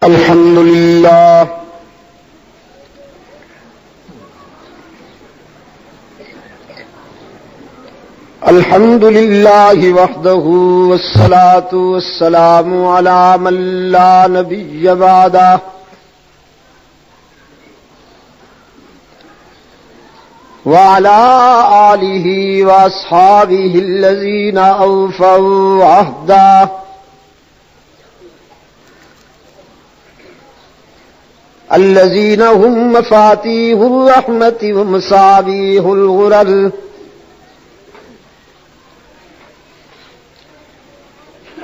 الحمد لله وحده والصلاة والسلام على من لا نبي بعده وعلى آله وأصحابه الذين أوفوا عهده الذين هم مفاتيح الرحمة ومصابيح الغرر.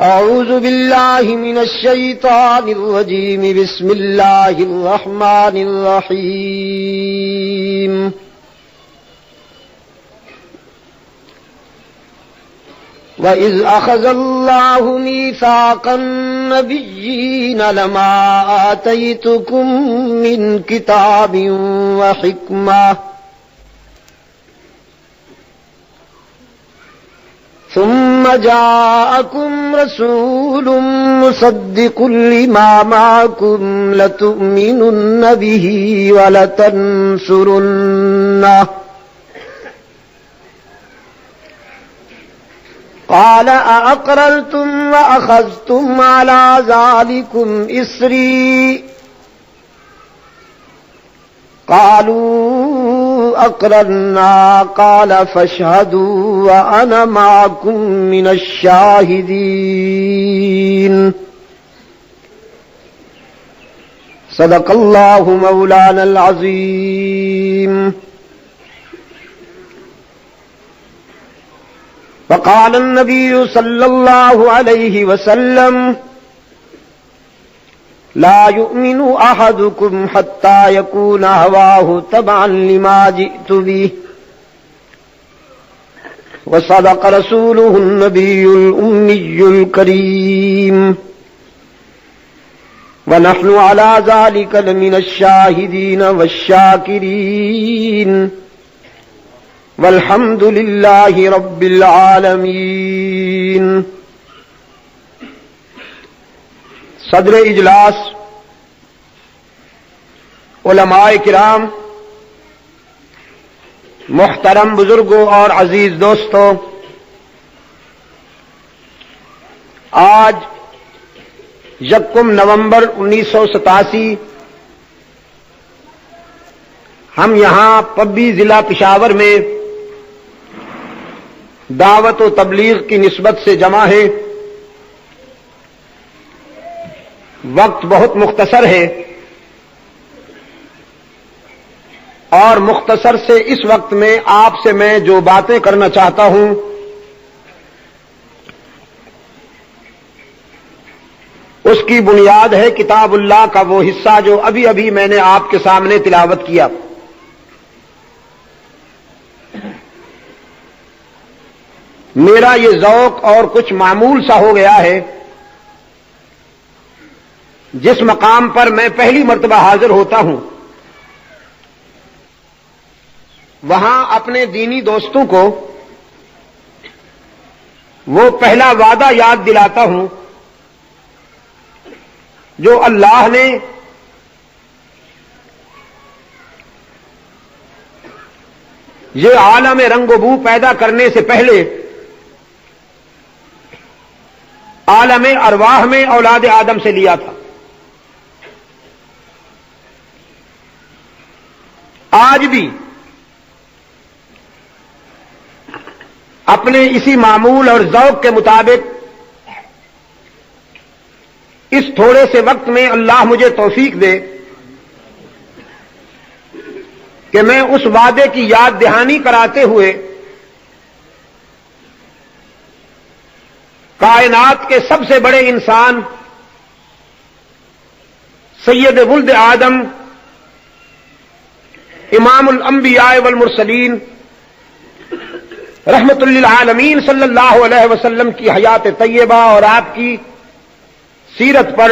أعوذ بالله من الشيطان الرجيم. بسم الله الرحمن الرحيم. وَإِذْ أَخَذَ اللَّهُ مِيثَاقَ النَّبِيِّينَ لَمَا آتَيْتُكُم مِّن كِتَابٍ وَحِكْمَةٍ ثُمَّ جَاءَكُمْ رَسُولٌ مُّصَدِّقٌ لِّمَا مَعَكُمْ لَتُؤْمِنُنَّ بِهِ وَلَتَنصُرُنَّهُ قال أأقررتم وأخذتم على ذلكم إصري قالوا أقررنا قال فاشهدوا وأنا معكم من الشاهدين. صدق الله مولانا العظيم. وقال النبي صلى الله عليه وسلم لا يؤمن أحدكم حتى يكون هواه تبعا لما جئت به. وصدق رسوله النبي الأمي الكريم. ونحن على ذلك لمن الشاهدين والشاكرين والحمد للہ رب العالمین. صدر اجلاس، علماء کرام، محترم بزرگوں اور عزیز دوستوں، آج 1 نومبر 1987 ہم یہاں پبی ضلع پشاور میں دعوت و تبلیغ کی نسبت سے جمع ہے. وقت بہت مختصر ہے اور مختصر سے اس وقت میں آپ سے میں جو باتیں کرنا چاہتا ہوں اس کی بنیاد ہے کتاب اللہ کا وہ حصہ جو ابھی ابھی میں نے آپ کے سامنے تلاوت کیا. میرا یہ ذوق اور کچھ معمول سا ہو گیا ہے. جس مقام پر میں پہلی مرتبہ حاضر ہوتا ہوں وہاں اپنے دینی دوستوں کو وہ پہلا وعدہ یاد دلاتا ہوں جو اللہ نے یہ عالم رنگ و بو پیدا کرنے سے پہلے عالم ارواح میں اولاد آدم سے لیا تھا. آج بھی اپنے اسی معمول اور ذوق کے مطابق اس تھوڑے سے وقت میں اللہ مجھے توفیق دے کہ میں اس وعدے کی یاد دہانی کراتے ہوئے کائنات کے سب سے بڑے انسان سید ولد آدم امام الانبیاء والمرسلین رحمت للعالمین صلی اللہ علیہ وسلم کی حیات طیبہ اور آپ کی سیرت پر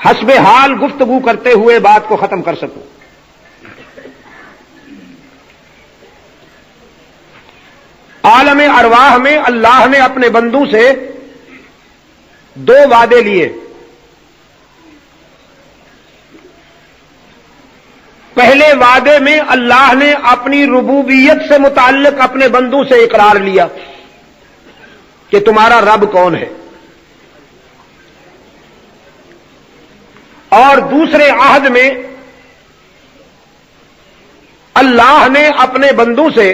حسب حال گفتگو کرتے ہوئے بات کو ختم کر سکوں. عالم ارواح میں اللہ نے اپنے بندوں سے دو وعدے لیے. پہلے وعدے میں اللہ نے اپنی ربوبیت سے متعلق اپنے بندوں سے اقرار لیا کہ تمہارا رب کون ہے، اور دوسرے عہد میں اللہ نے اپنے بندوں سے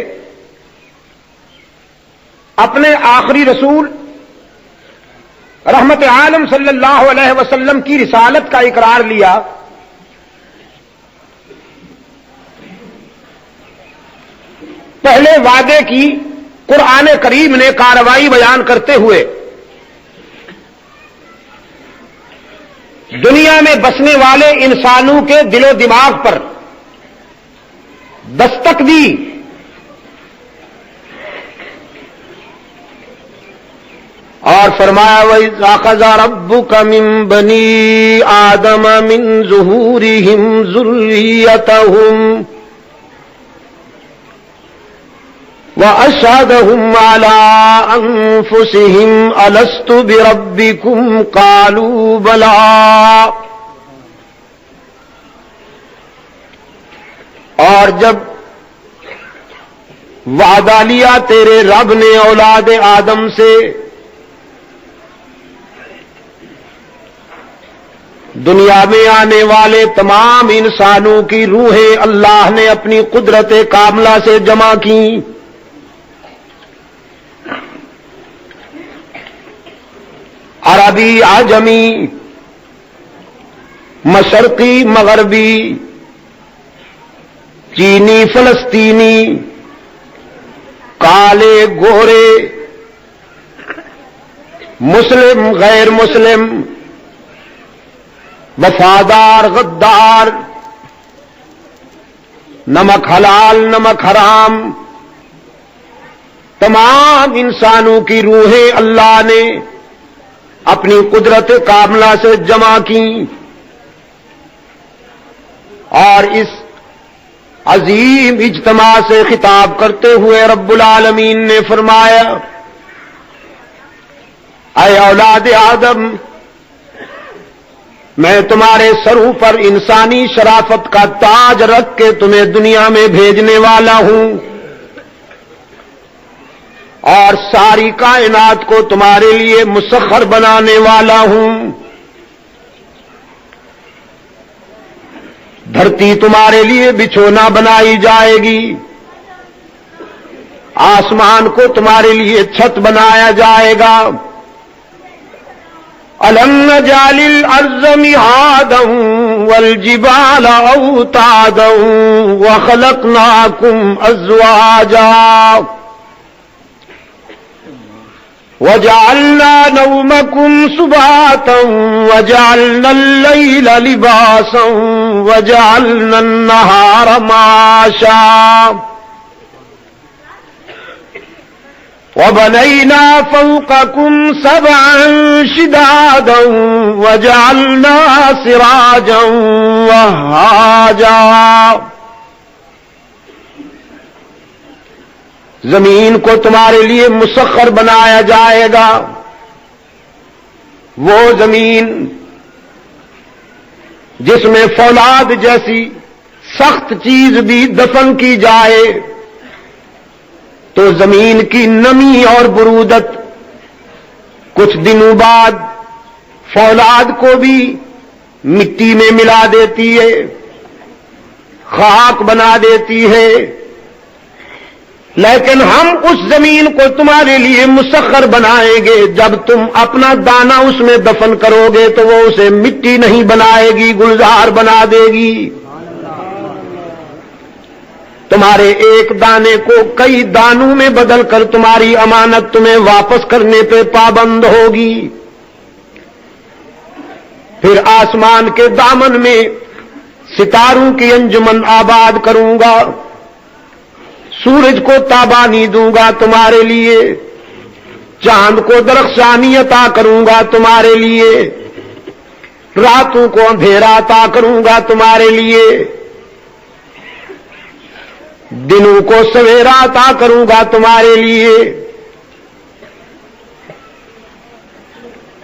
اپنے آخری رسول رحمت عالم صلی اللہ علیہ وسلم کی رسالت کا اقرار لیا. پہلے وعدے کی قرآن کریم نے کارروائی بیان کرتے ہوئے دنیا میں بسنے والے انسانوں کے دل و دماغ پر دستک دی. اور فرمایا وَإِذْ أَخَذَ رَبُّكَ مِن بَنِي آدَمَ مِن ظُهُورِهِمْ ذُرِّيَّتَهُمْ وَأَشْهَدَهُمْ عَلَىٰ أَنفُسِهِمْ أَلَسْتُ بِرَبِّكُمْ قَالُوا بَلَىٰ. اور جب وعدہ لیا تیرے رب نے اولاد آدم سے دنیا میں آنے والے تمام انسانوں کی روحیں اللہ نے اپنی قدرت کاملہ سے جمع کی. عربی عجمی، مشرقی مغربی، چینی فلسطینی، کالے گورے، مسلم غیر مسلم، وفادار غدار، نمک حلال نمک حرام، تمام انسانوں کی روحیں اللہ نے اپنی قدرت کاملہ سے جمع کی. اور اس عظیم اجتماع سے خطاب کرتے ہوئے رب العالمین نے فرمایا اے اولاد آدم، میں تمہارے سروں پر انسانی شرافت کا تاج رکھ کے تمہیں دنیا میں بھیجنے والا ہوں، اور ساری کائنات کو تمہارے لیے مسخر بنانے والا ہوں. دھرتی تمہارے لیے بچھونا بنائی جائے گی، آسمان کو تمہارے لیے چھت بنایا جائے گا. أَلَمْ نَجْعَلِ الْأَرْضَ مِهَادًا وَالْجِبَالَ أَوْتَادًا وَخَلَقْنَاكُمْ أَزْوَاجًا وَجَعَلْنَا نَوْمَكُمْ سُبَاتًا وَجَعَلْنَا اللَّيْلَ لِبَاسًا وَجَعَلْنَا النَّهَارَ مَعَاشًا وَبَنَيْنَا فَوْقَكُمْ سَبْعًا شِدَادًا وَجَعَلْنَا سِرَاجًا وَهَّاجًا. زمین کو تمہارے لیے مسخر بنایا جائے گا، وہ زمین جس میں فولاد جیسی سخت چیز بھی دفن کی جائے تو زمین کی نمی اور برودت کچھ دنوں بعد فولاد کو بھی مٹی میں ملا دیتی ہے، خاک بنا دیتی ہے. لیکن ہم اس زمین کو تمہارے لیے مسخر بنائیں گے، جب تم اپنا دانہ اس میں دفن کرو گے تو وہ اسے مٹی نہیں بنائے گی، گلزار بنا دے گی. تمہارے ایک دانے کو کئی دانوں میں بدل کر تمہاری امانت تمہیں واپس کرنے پہ پابند ہوگی. پھر آسمان کے دامن میں ستاروں کی انجمن آباد کروں گا، سورج کو تابانی دوں گا تمہارے لیے، چاند کو درخشانی عطا کروں گا تمہارے لیے، راتوں کو اندھیرا عطا کروں گا تمہارے لیے، دنوں کو سویرا عطا کروں گا تمہارے لیے.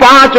5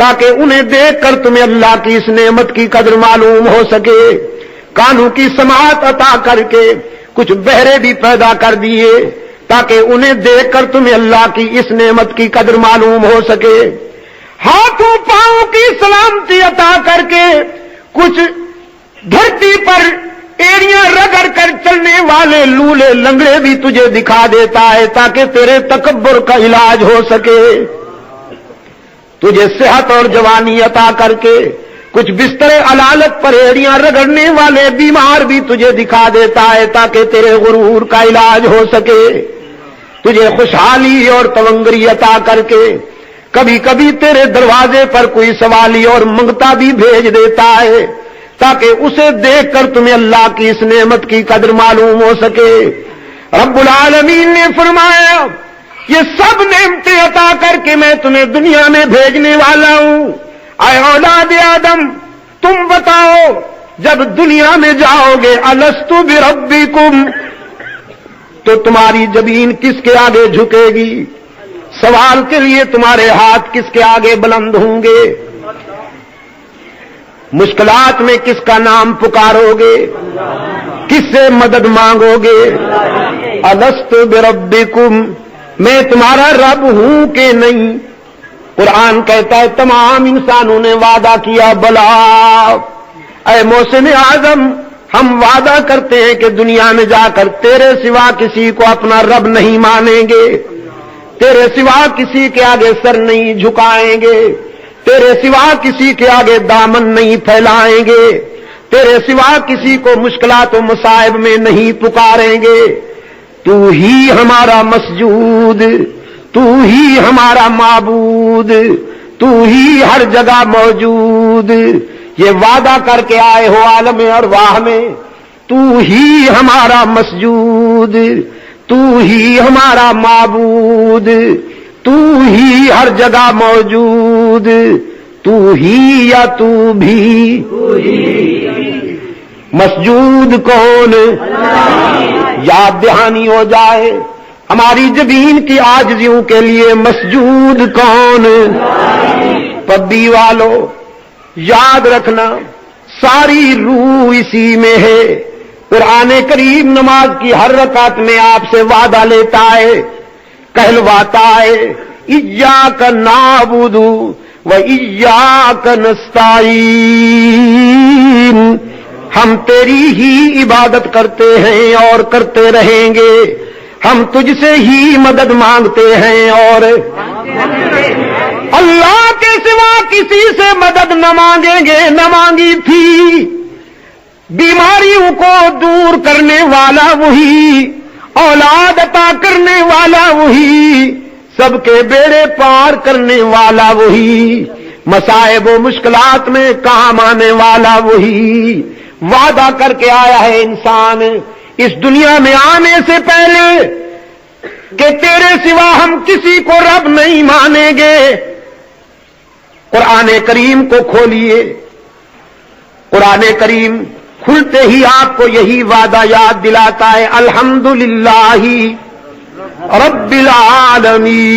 تاکہ انہیں دیکھ کر تمہیں اللہ کی اس نعمت کی قدر معلوم ہو سکے. کانوں کی سماعت عطا کر کے کچھ بہرے بھی پیدا کر دیے تاکہ انہیں دیکھ کر تمہیں اللہ کی اس نعمت کی قدر معلوم ہو سکے. ہاتھوں پاؤں کی سلامتی عطا کر کے کچھ دھرتی پر ایڑیاں رگڑ کر چلنے والے لولے لنگڑے بھی تجھے دکھا دیتا ہے تاکہ تیرے تکبر کا علاج ہو سکے. تجھے صحت اور جوانی عطا کر کے کچھ بستر علالت پر ایڑیاں رگڑنے والے بیمار بھی تجھے دکھا دیتا ہے تاکہ تیرے غرور کا علاج ہو سکے. تجھے خوشحالی اور تونگری عطا کر کے کبھی کبھی تیرے دروازے پر کوئی سوالی اور منگتا بھی بھیج دیتا ہے تاکہ اسے دیکھ کر تمہیں اللہ کی اس نعمت کی قدر معلوم ہو سکے. رب العالمین نے فرمایا یہ سب نعمتیں عطا کر کے میں تمہیں دنیا میں بھیجنے والا ہوں. اے اولاد آدم تم بتاؤ جب دنیا میں جاؤ گے الست بربکم تو تمہاری زبین کس کے آگے جھکے گی؟ سوال کے لیے تمہارے ہاتھ کس کے آگے بلند ہوں گے؟ مشکلات میں کس کا نام پکارو گے؟ کس سے مدد مانگو گے؟ الست بربکم میں تمہارا رب ہوں کہ نہیں؟ قرآن کہتا ہے تمام انسانوں نے وعدہ کیا بلا. اے محسن اعظم ہم وعدہ کرتے ہیں کہ دنیا میں جا کر تیرے سوا کسی کو اپنا رب نہیں مانیں گے, تیرے سوا کسی کے آگے سر نہیں جھکائیں گے, تیرے سوا کسی کے آگے دامن نہیں پھیلائیں گے, تیرے سوا کسی کو مشکلات و مصائب میں نہیں پکاریں گے. تو ہی ہمارا مسجود, تو ہی ہمارا معبود, تو ہی ہر جگہ موجود. یہ وعدہ کر کے آئے ہو عالم ارواح میں, تو ہی ہمارا مسجود, تو ہی ہمارا معبود, تو ہی ہر جگہ موجود, تو ہی یا تو بھی. مسجود کون؟ یاد دہانی ہو جائے ہماری زمین کی عاجزیوں کے لیے مسجود کون؟ پبی والو یاد رکھنا ساری روح اسی میں ہے. قرآن کریم نماز کی ہر رکعت میں آپ سے وعدہ لیتا ہے, کہلواتا ہے ایاک نعبد و ایاک نستعین, ہم تیری ہی عبادت کرتے ہیں اور کرتے رہیں گے, ہم تجھ سے ہی مدد مانگتے ہیں اور اللہ کے سوا کسی سے مدد نہ مانگیں گے. نہ مانگی تھی, بیماریوں کو دور کرنے والا وہی, اولاد عطا کرنے والا وہی, سب کے بیڑے پار کرنے والا وہی, مصائب و مشکلات میں کام آنے والا وہی. وعدہ کر کے آیا ہے انسان اس دنیا میں آنے سے پہلے کہ تیرے سوا ہم کسی کو رب نہیں مانیں گے. قرآن کریم کو کھولیے, قرآن کریم کھلتے ہی آپ کو یہی وعدہ یاد دلاتا ہے الحمدللہ رب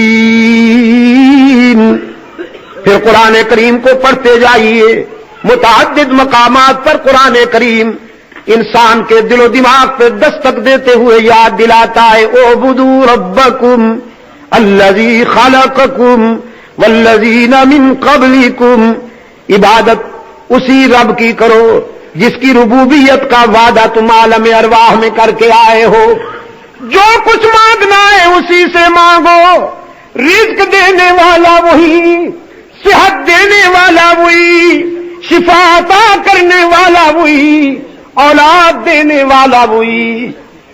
العالمین. پھر قرآن کریم کو پڑھتے جائیے, متعدد مقامات پر قرآن کریم انسان کے دل و دماغ پہ دستک دیتے ہوئے یاد دلاتا ہے اعبدوا ربکم الذی خلقکم والذین من قبلکم. عبادت اسی رب کی کرو جس کی ربوبیت کا وعدہ تم عالم ارواح میں کر کے آئے ہو. جو کچھ مانگنا ہے اسی سے مانگو, رزق دینے والا وہی, صحت دینے والا وہی, شفا عطا کرنے والا وہی, اولاد دینے والا وہی.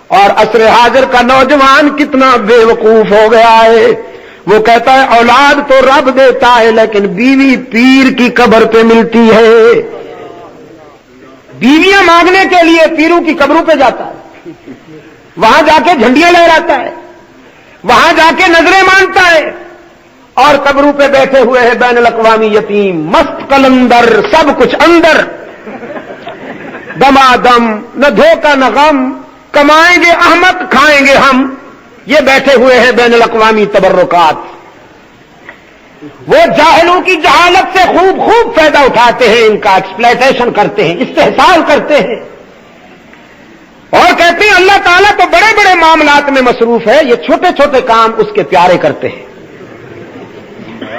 اور عصر حاضر کا نوجوان کتنا بے وقوف ہو گیا ہے, وہ کہتا ہے اولاد تو رب دیتا ہے لیکن بیوی پیر کی قبر پہ ملتی ہے. بیویاں مانگنے کے لیے پیروں کی قبروں پہ جاتا ہے, وہاں جا کے جھنڈیاں لہراتا ہے, وہاں جا کے نظریں مانتا ہے, اور قبروں پہ بیٹھے ہوئے ہیں بین الاقوامی یتیم, مست قلندر, سب کچھ اندر, دمادم, نہ دھوکہ نہ غم, کمائیں گے احمد کھائیں گے ہم, یہ بیٹھے ہوئے ہیں بین الاقوامی تبرکات. وہ جاہلوں کی جہالت سے خوب فائدہ اٹھاتے ہیں، ان کا ایکسپلائٹیشن کرتے ہیں، استحصال کرتے ہیں، اور کہتے ہیں اللہ تعالیٰ تو بڑے بڑے معاملات میں مصروف ہے، یہ چھوٹے چھوٹے کام اس کے پیارے کرتے ہیں۔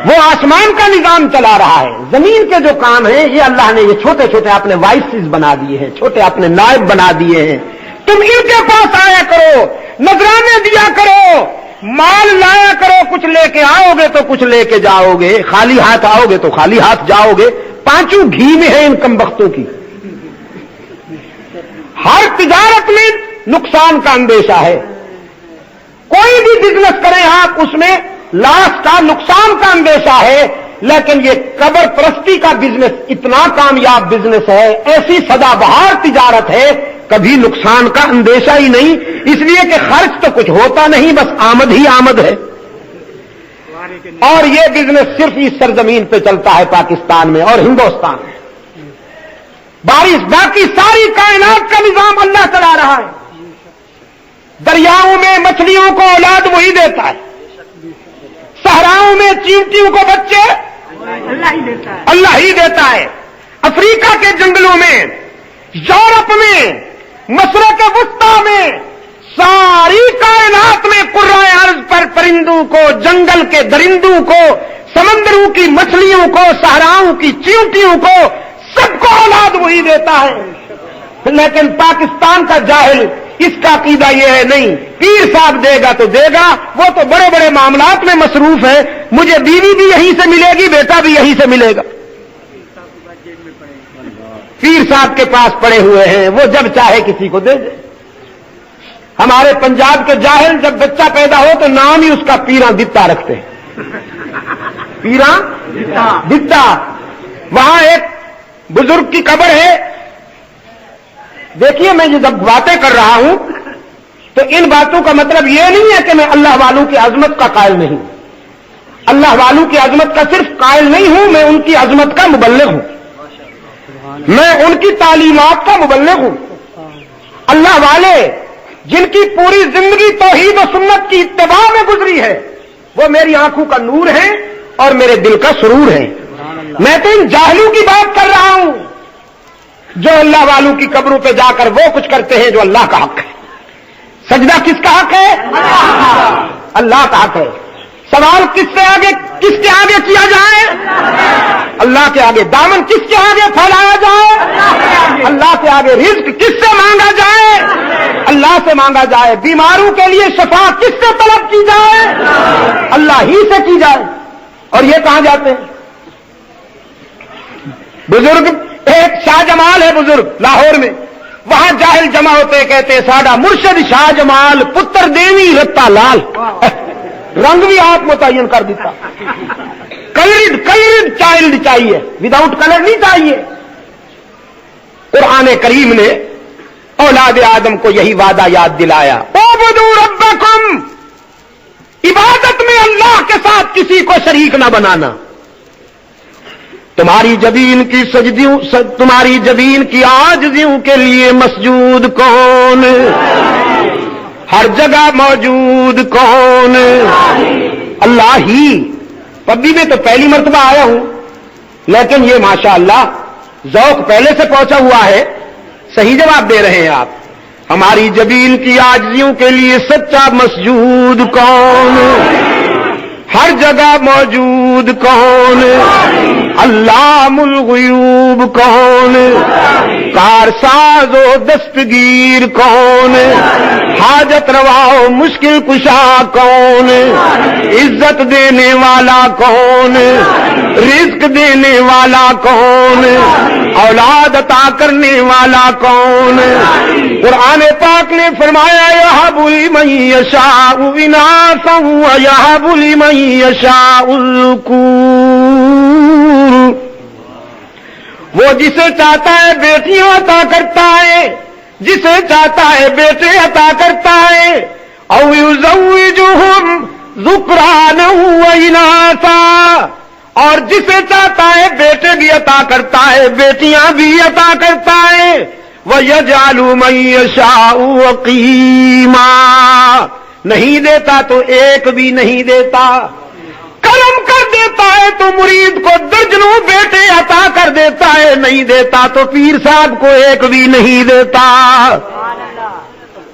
وہ آسمان کا نظام چلا رہا ہے، زمین کے جو کام ہیں یہ اللہ نے یہ چھوٹے چھوٹے اپنے وائسز بنا دیے ہیں، چھوٹے اپنے نائب بنا دیے ہیں۔ تم ان کے پاس آیا کرو، نذرانے دیا کرو، مال لایا کرو، کچھ لے کے آؤ گے تو کچھ لے کے جاؤ گے، خالی ہاتھ آؤ گے تو خالی ہاتھ جاؤ گے۔ پانچوں گھی میں ہے ان کمبختوں کی۔ ہر تجارت میں نقصان کا اندیشہ ہے، کوئی بھی بزنس کریں آپ اس میں لاس کا، نقصان کا اندیشہ ہے، لیکن یہ قبر پرستی کا بزنس اتنا کامیاب بزنس ہے، ایسی سدا بہار تجارت ہے، کبھی نقصان کا اندیشہ ہی نہیں، اس لیے کہ خرچ تو کچھ ہوتا نہیں، بس آمد ہی آمد ہے۔ اور یہ بزنس صرف اس سرزمین پہ چلتا ہے، پاکستان میں اور ہندوستان میں۔ بارش باقی ساری کائنات کا نظام اللہ چلا رہا ہے۔ دریاؤں میں مچھلیوں کو اولاد وہی دیتا ہے، صحراؤں میں چیونٹیوں کو بچے اللہ ہی دیتا ہے، افریقہ کے جنگلوں میں، یورپ میں، مشرق وسطیٰ میں، ساری کائنات میں قرۂ ارض پر پرندوں کو، جنگل کے درندوں کو، سمندروں کی مچھلیوں کو، صحراؤں کی چیونٹیوں کو، سب کو اولاد وہی دیتا ہے۔ لیکن پاکستان کا جاہل اس کا عقیدہ یہ ہے، نہیں پیر صاحب دے گا تو دے گا، وہ تو بڑے بڑے معاملات میں مصروف ہے، مجھے بیوی بھی یہیں سے ملے گی، بیٹا بھی یہیں سے ملے گا۔ پیر صاحب کے پاس پڑے ہوئے ہیں، وہ جب چاہے کسی کو دے دے۔ ہمارے پنجاب کے جاہل جب بچہ پیدا ہو تو نام ہی اس کا پیراں دتا رکھتے ہیں، پیراں دتا۔ وہاں ایک بزرگ کی قبر ہے، دیکھیے میں جب باتیں کر رہا ہوں تو ان باتوں کا مطلب یہ نہیں ہے کہ میں اللہ والوں کی عظمت کا قائل نہیں، اللہ والوں کی عظمت کا صرف قائل نہیں ہوں، میں ان کی عظمت کا مبلغ ہوں، میں ان کی تعلیمات کا مبلغ ہوں۔ اللہ والے جن کی پوری زندگی توحید و سنت کی اتباع میں گزری ہے، وہ میری آنکھوں کا نور ہے اور میرے دل کا سرور ہے۔ میں تو ان جاہلوں کی بات کر رہا ہوں جو اللہ والوں کی قبروں پہ جا کر وہ کچھ کرتے ہیں جو اللہ کا حق ہے۔ سجدہ کس کا حق ہے؟ اللہ کا حق ہے۔ سوال کس کے آگے کیا جائے؟ اللہ کے آگے۔ دامن کس کے آگے پھیلایا جائے؟ اللہ کے آگے۔ رزق کس سے مانگا جائے؟ اللہ سے مانگا جائے۔ بیماروں کے لیے شفا کس سے طلب کی جائے؟ اللہ ہی سے کی جائے۔ اور یہ کہاں جاتے ہیں بزرگ؟ ایک شاہ جمال ہے بزرگ لاہور میں، وہاں جاہل جمع ہوتے کہتے ساڈا مرشد شاہ جمال پتر دیوی رتا لال، رنگ بھی آپ متعین کر دیتا۔ کلرڈ چائلڈ چاہیے، وداؤٹ کلر نہیں چاہیے۔ قرآن کریم نے اولاد آدم کو یہی وعدہ یاد دلایا، اعبدوا ربکم، عبادت میں اللہ کے ساتھ کسی کو شریک نہ بنانا۔ تمہاری جبین کی عاجزیوں کے لیے مسجود کون؟ ہر جگہ موجود کون؟ اللہ ہی۔ پبی میں تو پہلی مرتبہ آیا ہوں، لیکن یہ ماشاءاللہ ذوق پہلے سے پہنچا ہوا ہے، صحیح جواب دے رہے ہیں آپ۔ ہماری جبین کی عاجزیوں کے لیے سچا مسجود کون؟ ہر جگہ موجود کون؟ علام الغیوب کون؟ کارساز و دستگیر کون؟ حاجت روا و مشکل کشا کون؟ عزت دینے والا کون؟ رزق دینے والا کون؟ اولاد عطا کرنے والا کون؟ قرآن پاک نے فرمایا یہب لمن یشاء اناثا ویہب لمن یشاء الذکور، وہ جسے چاہتا ہے بیٹیاں عطا کرتا ہے، جسے چاہتا ہے بیٹے عطا کرتا ہے، او یزوجہم ذکرانا واناثا، اور جسے چاہتا ہے بیٹے بھی عطا کرتا ہے بیٹیاں بھی عطا کرتا ہے، وَيَجْعَلُ مَن يَشَاءُ عَقِيمًا، نہیں دیتا تو ایک بھی نہیں دیتا، کرم کر دیتا چاہے تو مرید کو درجنوں بیٹے عطا کر دیتا ہے، نہیں دیتا تو پیر صاحب کو ایک بھی نہیں دیتا۔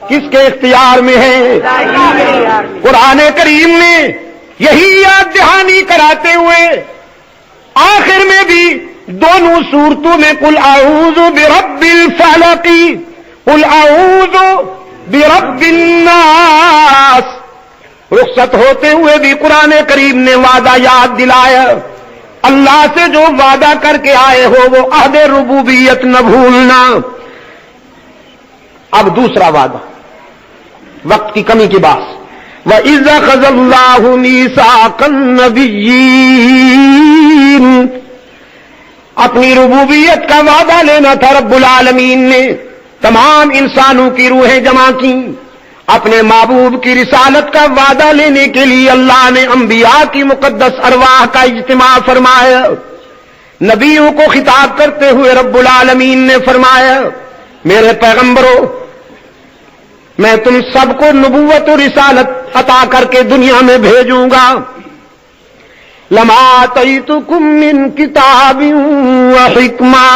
کس کے اختیار میں ہے؟ قرآن کریم نے یہی یاد دہانی کراتے ہوئے آخر میں بھی دونوں صورتوں میں قل اعوذ برب الفلق قل اعوذ برب الناس رخصت ہوتے ہوئے بھی قرآن کریم نے وعدہ یاد دلایا، اللہ سے جو وعدہ کر کے آئے ہو وہ عہد ربوبیت نہ بھولنا۔ اب دوسرا وعدہ، وقت کی کمی کی بات، وَإِذْ أَخَذَ اللَّهُ مِيثَاقَ النَّبِيِّينَ، اپنی ربوبیت کا وعدہ لینا تھا رب العالمین نے، تمام انسانوں کی روحیں جمع کی، اپنے محبوب کی رسالت کا وعدہ لینے کے لیے اللہ نے انبیاء کی مقدس ارواح کا اجتماع فرمایا۔ نبیوں کو خطاب کرتے ہوئے رب العالمین نے فرمایا، میرے پیغمبروں، میں تم سب کو نبوت و رسالت عطا کر کے دنیا میں بھیجوں گا۔ لما آتیتکم من کتاب و حکمہ،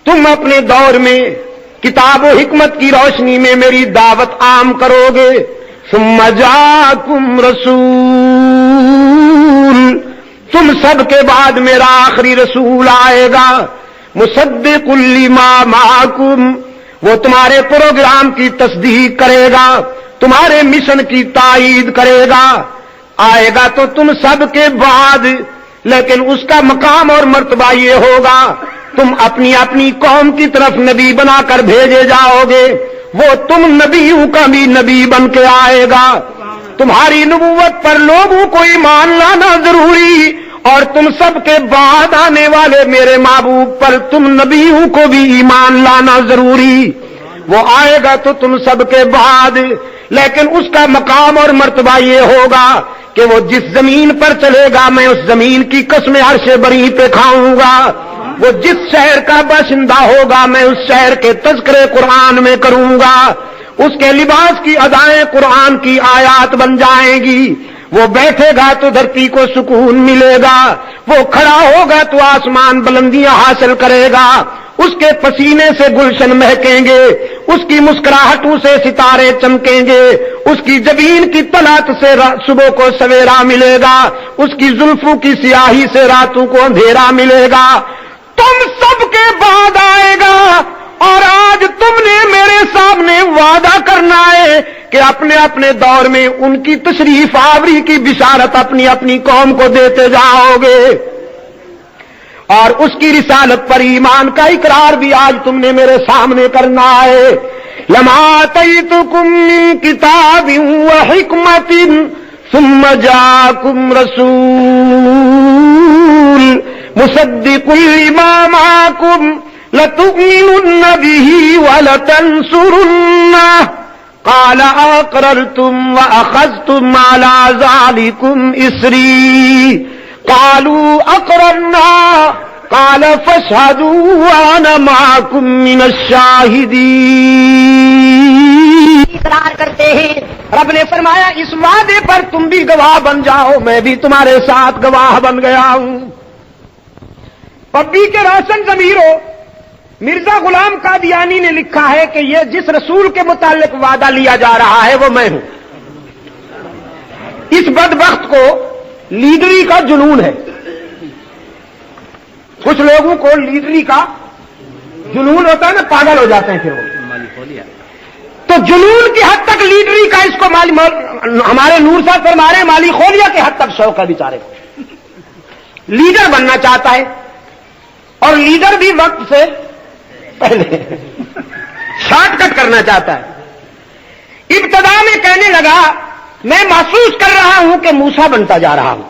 تم اپنے دور میں کتاب و حکمت کی روشنی میں میری دعوت عام کرو گے۔ ثم جاءکم رسول، تم سب کے بعد میرا آخری رسول آئے گا، مصدق لما معکم، وہ تمہارے پروگرام کی تصدیق کرے گا، تمہارے مشن کی تائید کرے گا، آئے گا تو تم سب کے بعد، لیکن اس کا مقام اور مرتبہ یہ ہوگا تم اپنی اپنی قوم کی طرف نبی بنا کر بھیجے جاؤ گے، وہ تم نبیوں کا بھی نبی بن کے آئے گا۔ تمہاری نبوت پر لوگوں کو ایمان لانا ضروری، اور تم سب کے بعد آنے والے میرے محبوب پر تم نبیوں کو بھی ایمان لانا ضروری۔ وہ آئے گا تو تم سب کے بعد، لیکن اس کا مقام اور مرتبہ یہ ہوگا کہ وہ جس زمین پر چلے گا میں اس زمین کی قسم عرش بری پہ کھاؤں گا، وہ جس شہر کا باشندہ ہوگا میں اس شہر کے تذکرے قرآن میں کروں گا، اس کے لباس کی ادائیں قرآن کی آیات بن جائیں گی، وہ بیٹھے گا تو دھرتی کو سکون ملے گا، وہ کھڑا ہوگا تو آسمان بلندیاں حاصل کرے گا، اس کے پسینے سے گلشن مہکیں گے، اس کی مسکراہٹوں سے ستارے چمکیں گے، اس کی جبین کی طلعت سے صبح کو سویرا ملے گا، اس کی زلفوں کی سیاہی سے راتوں کو اندھیرا ملے گا، تم سب کے بعد آئے گا، اور آج تم نے میرے سامنے وعدہ کرنا ہے کہ اپنے اپنے دور میں ان کی تشریف آوری کی بشارت اپنی اپنی قوم کو دیتے جاؤ گے، اور اس کی رسالت پر ایمان کا اقرار بھی آج تم نے میرے سامنے کرنا ہے۔ لما آتیتکم من کتاب و حکمت ثم جاءکم رسول مصدق لما معکم لتؤمنن به ولتنصرنه قال اقررتم واخذتم على ذلكم اصري قالوا اقررنا قال فاشهدوا وانا معكم من الشاهدين۔ اقرار کرتے ہیں، رب نے فرمایا اس وعدے پر تم بھی گواہ بن جاؤ، میں بھی تمہارے ساتھ گواہ بن گیا ہوں۔ پبی کے روشن ضمیروں مرزا غلام قادیانی نے لکھا ہے کہ یہ جس رسول کے متعلق وعدہ لیا جا رہا ہے وہ میں ہوں۔ اس بدبخت کو لیڈری کا جنون ہے، کچھ لوگوں کو لیڈری کا جنون ہوتا ہے نا، پاگل ہو جاتے ہیں پھر وہ، تو جنون کی حد تک لیڈری کا اس کو ہمارے نور صاحب فرما رہے ہیں مالی خولیا کی حد تک شوق ہے بیچارے کو، لیڈر بننا چاہتا ہے، اور لیڈر بھی وقت سے پہلے شارٹ کٹ کرنا چاہتا ہے۔ ابتدا میں کہنے لگا میں محسوس کر رہا ہوں کہ موسیٰ بنتا جا رہا ہوں،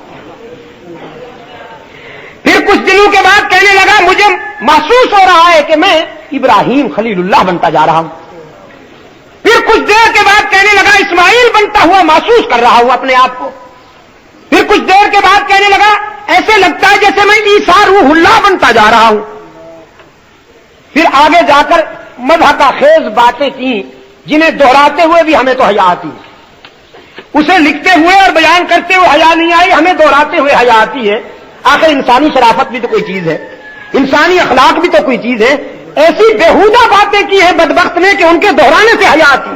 پھر کچھ دنوں کے بعد کہنے لگا مجھے محسوس ہو رہا ہے کہ میں ابراہیم خلیل اللہ بنتا جا رہا ہوں، پھر کچھ دیر کے بعد کہنے لگا اسماعیل بنتا ہوا محسوس کر رہا ہوں اپنے آپ کو، پھر کچھ دیر کے بعد کہنے لگا ایسے لگتا ہے جیسے میں عیسیٰ روح اللہ بنتا جا رہا ہوں۔ پھر آگے جا کر مدح کا خیز باتیں کی جنہیں دہراتے ہوئے بھی ہمیں تو حیا آتی ہے، اسے لکھتے ہوئے اور بیان کرتے ہوئے حیا نہیں آئی، ہمیں دہراتے ہوئے حیا آتی ہے۔ آخر انسانی شرافت بھی تو کوئی چیز ہے، انسانی اخلاق بھی تو کوئی چیز ہے. ایسی بےہودہ باتیں کی ہیں بدبخت نے کہ ان کے دہرانے سے حیا آتی.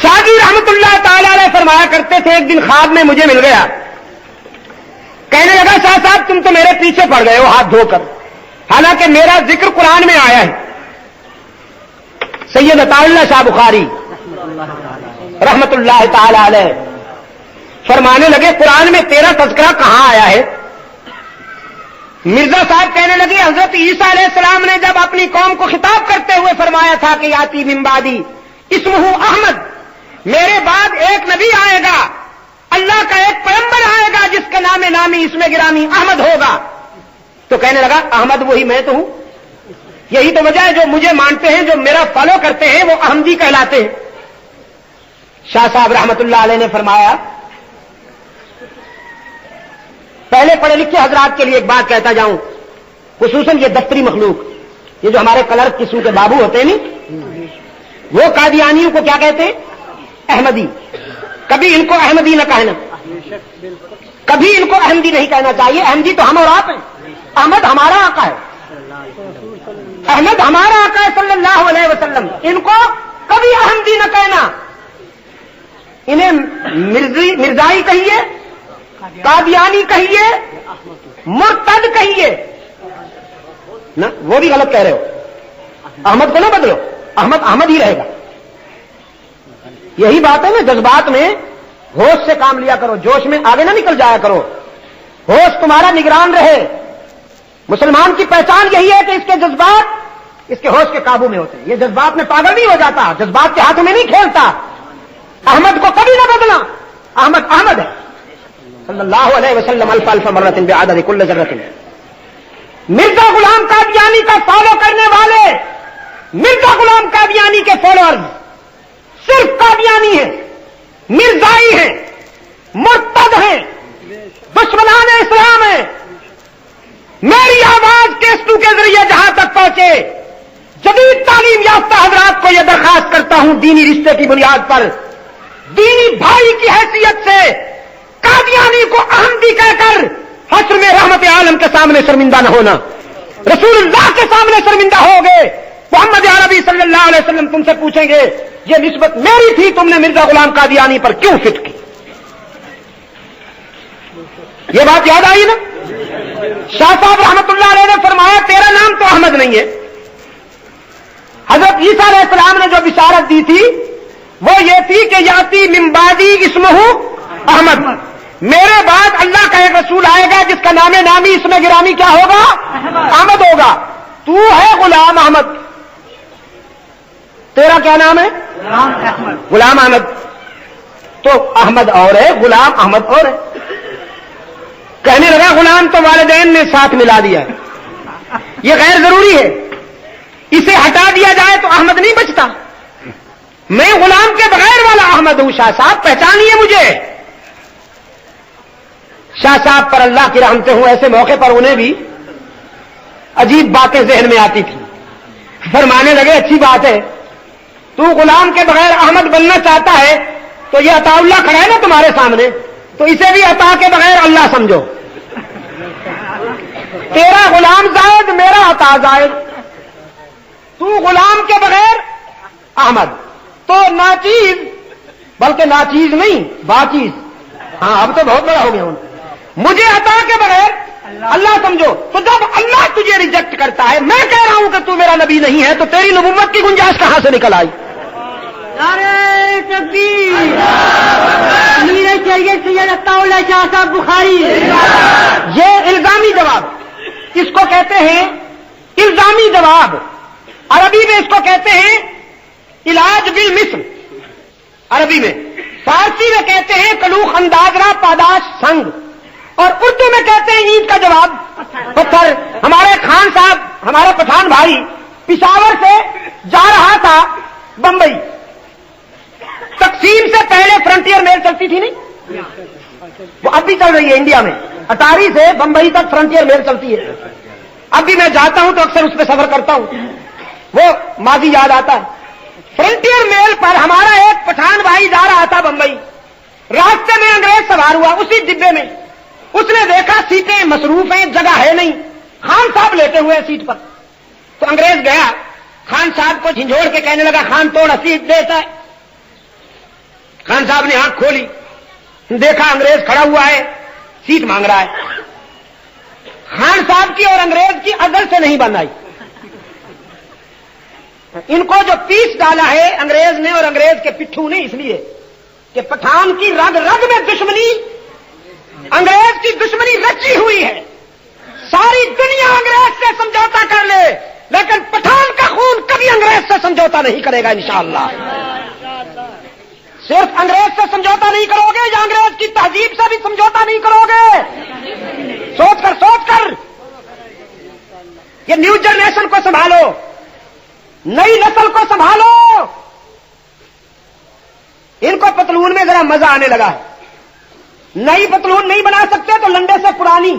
شاہ جی رحمت اللہ تعالی علیہ فرمایا کرتے تھے، ایک دن خواب میں مجھے مل گیا، کہنے لگا شاہ صاحب تم تو میرے پیچھے پڑ گئے ہو ہاتھ دھو کر، حالانکہ میرا ذکر قرآن میں آیا ہے. سید عطا اللہ شاہ بخاری رحمت اللہ تعالی علیہ فرمانے لگے قرآن میں تیرا تذکرہ کہاں آیا ہے؟ مرزا صاحب کہنے لگے حضرت عیسیٰ علیہ السلام نے جب اپنی قوم کو خطاب کرتے ہوئے فرمایا تھا کہ یاتی من بعدی اسمہ احمد، میرے بعد ایک نبی آئے گا، اللہ کا ایک پیغمبر آئے گا جس کا نام نامی اسم گرامی احمد ہوگا. تو کہنے لگا احمد وہی میں تو ہوں، یہی تو وجہ ہے جو مجھے مانتے ہیں، جو میرا فالو کرتے ہیں وہ احمدی کہلاتے ہیں. شاہ صاحب رحمت اللہ علیہ نے فرمایا، پہلے پڑھے لکھے حضرات کے لیے ایک بات کہتا جاؤں، خصوصاً یہ دفتری مخلوق، یہ جو ہمارے کلر قسم کے بابو ہوتے ہیں نہیں، وہ قادیانیوں کو کیا کہتے ہیں؟ احمدی. کبھی ان کو احمدی نہ کہنا، کبھی ان کو احمدی نہیں کہنا چاہیے. احمدی تو ہم اور آپ ہیں، احمد ہمارا آقا ہے، احمد ہمارا آقا ہے صلی اللہ علیہ وسلم. ان کو کبھی احمدی نہ کہنا، انہیں مرزائی کہیے، قادیانی کہیے، مرتد کہیے نا، وہ بھی غلط کہہ رہے ہو. احمد کو نہ بدلو، احمد احمد ہی رہے گا. یہی بات ہے نا، جذبات میں ہوش سے کام لیا کرو، جوش میں آگے نہ نکل جایا کرو، ہوش تمہارا نگران رہے. مسلمان کی پہچان یہی ہے کہ اس کے جذبات اس کے ہوش کے قابو میں ہوتے ہیں. یہ جذبات میں پاگل نہیں ہو جاتا، جذبات کے ہاتھوں میں نہیں کھیلتا. احمد کو کبھی نہ بدلنا، احمد احمد ہے صلی اللہ علیہ وسلم الف الف مرۃ بعدد کل ذرۃ. مرزا غلام قادیانی کا فالو کرنے والے، مرزا غلام قادیانی کے فالوورز صرف قادیانی ہیں، مرزائی ہیں، مرتد ہیں، دشمنان اسلام ہیں. میری آواز کیسٹو کے ذریعے جہاں تک پہنچے، جدید تعلیم یافتہ حضرات کو یہ درخواست کرتا ہوں، دینی رشتے کی بنیاد پر، دینی بھائی کی حیثیت سے قادیانی کو احمدی کہہ کر حشر میں رحمت عالم کے سامنے شرمندہ نہ ہونا. رسول اللہ کے سامنے شرمندہ ہوگے. محمد عربی صلی اللہ علیہ وسلم تم سے پوچھیں گے یہ نسبت میری تھی، تم نے مرزا غلام قادیانی پر کیوں فٹ کی؟ یہ بات یاد آئی نا. شاہ صاحب رحمت اللہ علیہ نے فرمایا تیرا نام تو احمد نہیں ہے. حضرت عیسیٰ علیہ السلام نے جو بشارت دی تھی وہ یہ تھی کہ یاتی من بعدی اسمہ احمد، میرے بعد اللہ کا ایک رسول آئے گا جس کا نام نامی اسم گرامی کیا ہوگا؟ احمد ہوگا. تو ہے غلام احمد، تیرا کیا نام ہے؟ غلام احمد. تو احمد اور ہے، غلام احمد اور ہے. کہنے لگا غلام تو والدین نے ساتھ ملا دیا ہے، یہ غیر ضروری ہے، اسے ہٹا دیا جائے تو احمد نہیں بچتا. میں غلام کے بغیر والا احمد ہوں. شاہ صاحب پہچانیے مجھے. شاہ صاحب پر اللہ کی رحمتیں ہوں، ایسے موقع پر انہیں بھی عجیب باتیں ذہن میں آتی تھی. فرمانے لگے اچھی بات ہے، تو غلام کے بغیر احمد بننا چاہتا ہے تو یہ عطا اللہ کھڑا ہے نا تمہارے سامنے، تو اسے بھی عطا کے بغیر اللہ سمجھو. تیرا غلام زائد، میرا عطا زائد. تو غلام کے بغیر احمد، تو ناچیز، بلکہ ناچیز نہیں باچیز. ہاں اب تو بہت بڑا ہو گیا ہوں. مجھے عطا کے بغیر اللہ سمجھو. تو جب اللہ تجھے ریجیکٹ کرتا ہے، میں کہہ رہا ہوں کہ تو میرا نبی نہیں ہے، تو تیری نبوت کی گنجائش کہاں سے نکل آئی؟ نعرہ تکبیر. امیر شریعت سید عطا اللہ شاہ صاحب بخاری. یہ الزامی جواب، اس کو کہتے ہیں الزامی جواب. عربی میں اس کو کہتے ہیں علاج بالمثل عربی میں. فارسی میں کہتے ہیں کلوخ اندازرا پاداش سنگ، اور اردو میں کہتے ہیں اینٹ کا جواب پتھر. ہمارے خان صاحب، ہمارا پٹھان بھائی پشاور سے جا رہا تھا بمبئی. تقسیم سے پہلے فرنٹیئر میل چلتی تھی نہیں، وہ اب بھی چل رہی ہے انڈیا میں. اٹاری سے بمبئی تک فرنٹیئر میل چلتی ہے. اب بھی میں جاتا ہوں تو اکثر اس پہ سفر کرتا ہوں، وہ ماضی یاد آتا ہے. فرنٹیئر میل پر ہمارا ایک پٹھان بھائی جا رہا تھا بمبئی. راستے میں انگریز سوار ہوا اسی ڈبے میں. اس نے دیکھا سیٹیں مصروف ہیں، جگہ ہے نہیں، خان صاحب لیتے ہوئے سیٹ پر. تو انگریز گیا خان صاحب کو جھنجھوڑ کے کہنے لگا خان توڑا سیٹ دیتا ہے. خان صاحب نے آنکھ کھولی، دیکھا انگریز کھڑا ہوا ہے، سیٹ مانگ رہا ہے. خان صاحب کی اور انگریز کی عدل سے نہیں بن آئی. ان کو جو پیس ڈالا ہے انگریز نے اور انگریز کے پٹھو نے، اس لیے کہ پٹھان کی رگ رگ میں دشمنی، انگریز کی دشمنی رچی ہوئی ہے. ساری دنیا انگریز سے سمجھوتا کر لے لیکن پٹھان کا خون کبھی انگریز سے سمجھوتا نہیں کرے گا انشاءاللہ. صرف انگریز سے سمجھوتا نہیں کرو گے یا انگریز کی تہذیب سے بھی سمجھوتا نہیں کرو گے؟ سوچ کر یہ نیو جنریشن کو سنبھالو، نئی نسل کو سنبھالو. ان کو پتلون میں ذرا مزہ آنے لگا ہے. نئی پتلون نہیں بنا سکتے تو لنڈے سے پرانی.